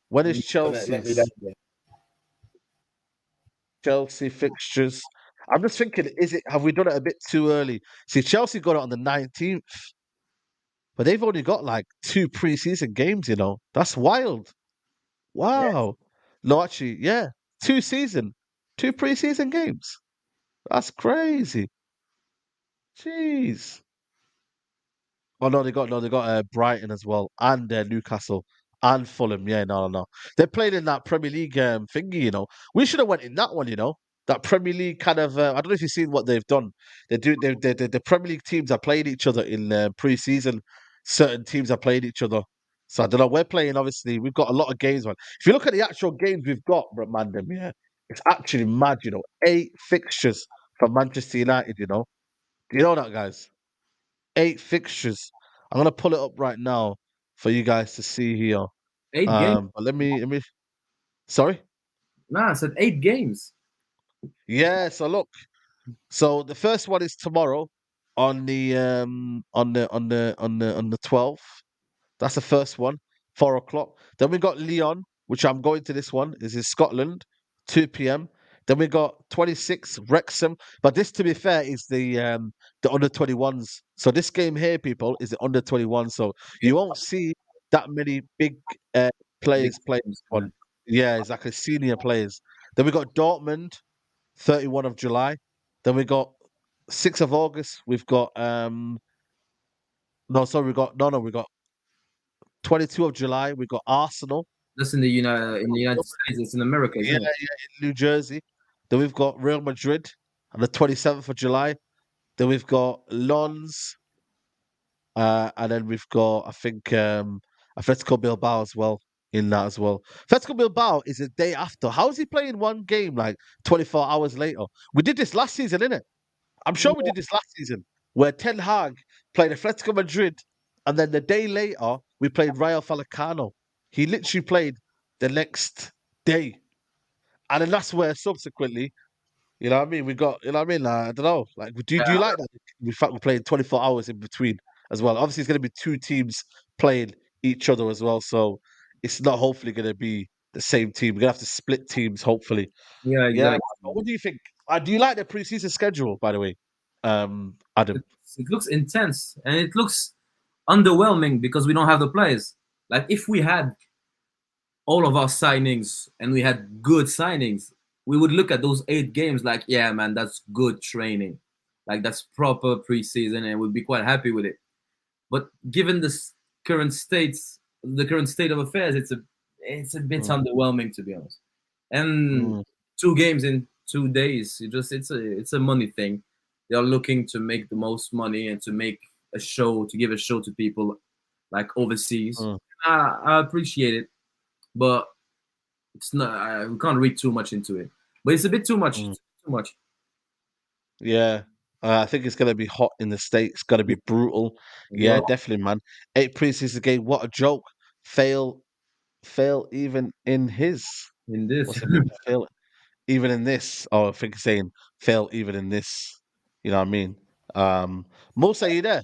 When is let me that. Chelsea fixtures? I'm just thinking, have we done it a bit too early? See, Chelsea got it on the 19th, but they've only got like two pre-season games. You know, that's wild. Yeah. Wow. No, actually, yeah, two pre-season games. That's crazy. Jeez. Oh no, they got Brighton as well, and Newcastle and Fulham. Yeah, no. They played in that Premier League thingy. You know, we should have went in that one. You know, that Premier League kind of. I don't know if you've seen what they've done. The Premier League teams are playing each other in pre-season. Certain teams are playing each other. So I don't know. We're playing. Obviously, we've got a lot of games, man. If you look at the actual games we've got, bro, man, them, yeah, it's actually mad. You know, 8 fixtures for Manchester United. You know, do you know that, guys? 8 fixtures. I'm gonna pull it up right now for you guys to see here. 8 games. But let me. Sorry. Nah, I said 8 games. Yeah. So look. So the first one is tomorrow on the 12th. That's the first one, 4 o'clock. Then we got Leon, which I'm going to this one, is in Scotland, 2 p.m. Then we got 26 Wrexham. But this, to be fair, is the under 21s. So this game here, people, is the under 21. So Yeah, you won't see that many big big players play games. Yeah. on. Yeah, exactly. Senior players. Then we got Dortmund, 31 of July. Then we got 6th of August. We've got no, sorry, we got 22 of July, we got Arsenal. That's in the United States. It's in America, Yeah, isn't it? yeah, in New Jersey. Then we've got Real Madrid on the 27th of July. Then we've got Lons. And then we've got, I think, Atletico Bilbao as well in that as well. Atletico Bilbao is a day after. How is he playing one game like 24 hours later? We did this last season, innit? I'm sure we did this last season where Ten Hag played Atletico Madrid, and then the day later we played Rayo Vallecano. He literally played the next day, and then that's where subsequently, you know what I mean? We got, you know what I mean? Like, I don't know. Like, do you Yeah, like that? In fact, we played 24 hours in between as well. Obviously, it's going to be two teams playing each other as well, so it's not hopefully going to be the same team. We're gonna have to split teams, hopefully. yeah, Yeah. exactly. What do you think? Do you like the preseason schedule, by the way, Adam? It looks intense and it looks underwhelming because we don't have the players. Like if we had all of our signings and we had good signings, we would look at those 8 games like, yeah, man, that's good training. Like that's proper preseason and we'd be quite happy with it. But given this the current state of affairs, it's a bit Mm, underwhelming to be honest. And mm, 2 games in 2 days, it's a money thing. They are looking to make the most money and to make a show, to give a show to people like overseas. mm, I appreciate it, but it's not. We can't read too much into it. But it's a bit too much. mm. It's too much. Yeah. I think it's gonna be hot in the States. Gonna be brutal. Yeah, Well, definitely, man. 8 preseason game. What a joke. Fail, fail even in his. in this, What's it mean? Fail even in this. Oh, I think it's saying fail even in this. You know what I mean? Musa, you there?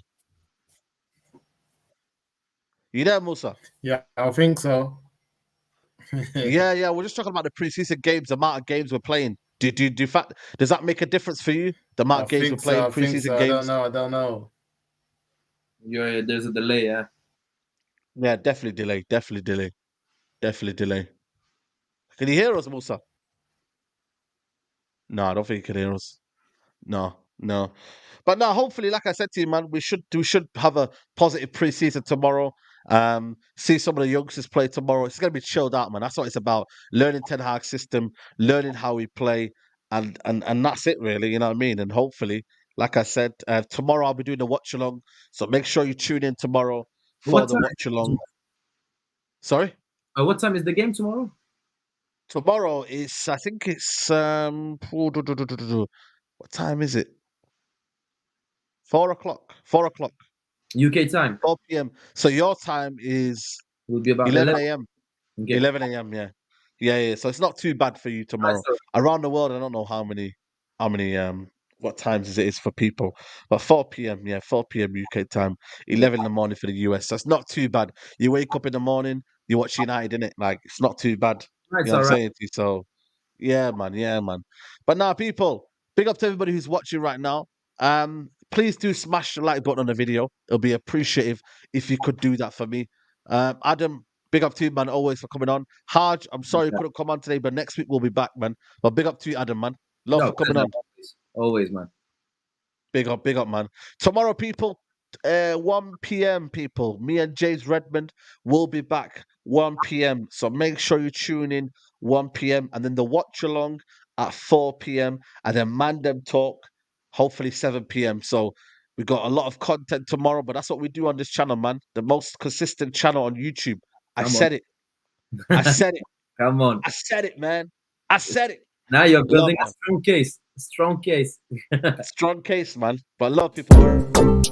You there, Musa? Yeah, I think so. Yeah, yeah. We're just talking about the preseason games, the amount of games we're playing. Does that make a difference for you? The amount I of games we're think so. playing, I think preseason so. I don't games? know. I don't know. there's a delay. Yeah, Yeah, definitely delay. Definitely delay. Definitely delay. Can you hear us, Musa? No, I don't think you can hear us. No, No. But now, hopefully, like I said to you, man, we should have a positive preseason tomorrow. See some of the youngsters play tomorrow. It's gonna be chilled out, man. That's what it's about. Learning Ten Hag's system, learning how we play, and that's it, really. You know what I mean? And hopefully, like I said, tomorrow I'll be doing the watch along. So make sure you tune in tomorrow for What the time? watch along. Sorry, What time is the game tomorrow? tomorrow is I think it's what time is it? 4 o'clock. 4 o'clock. UK time 4 p.m. So your time is will be about 11 11. a.m. Okay. 11 a.m. Yeah, yeah. So it's not too bad for you tomorrow. So Around the world, I don't know how many what times it is for people, but 4 p.m. Yeah, 4 p.m. UK time, 11 in the morning for the US. So it's not too bad. You wake up in the morning, you watch United in it. Like it's not too bad. it's You know all what I'm right. saying to you? So yeah, man. Yeah, man. But now, people, big up to everybody who's watching right now. Please do smash the like button on the video. It'll be appreciative if you could do that for me. Adam, big up to you, man, always for coming on. Haj, I'm sorry you couldn't come on today, but next week we'll be back, man. But big up to you, Adam, man. Love No, for coming pleasure. on. Always, man. Big up, man. Tomorrow, people, 1 p.m., people. Me and James Redmond will be back 1 p.m. So make sure you tune in 1 p.m. and then the watch along at 4 p.m. and then Mandem Talk, hopefully 7 p.m. So we got a lot of content tomorrow, but that's what we do on this channel, man. The most consistent channel on YouTube. I Come on. said it. I said it. Come on. I said it, man. I said it. Now you're Love, building a man. strong case. Strong case. Strong case, man. But love people.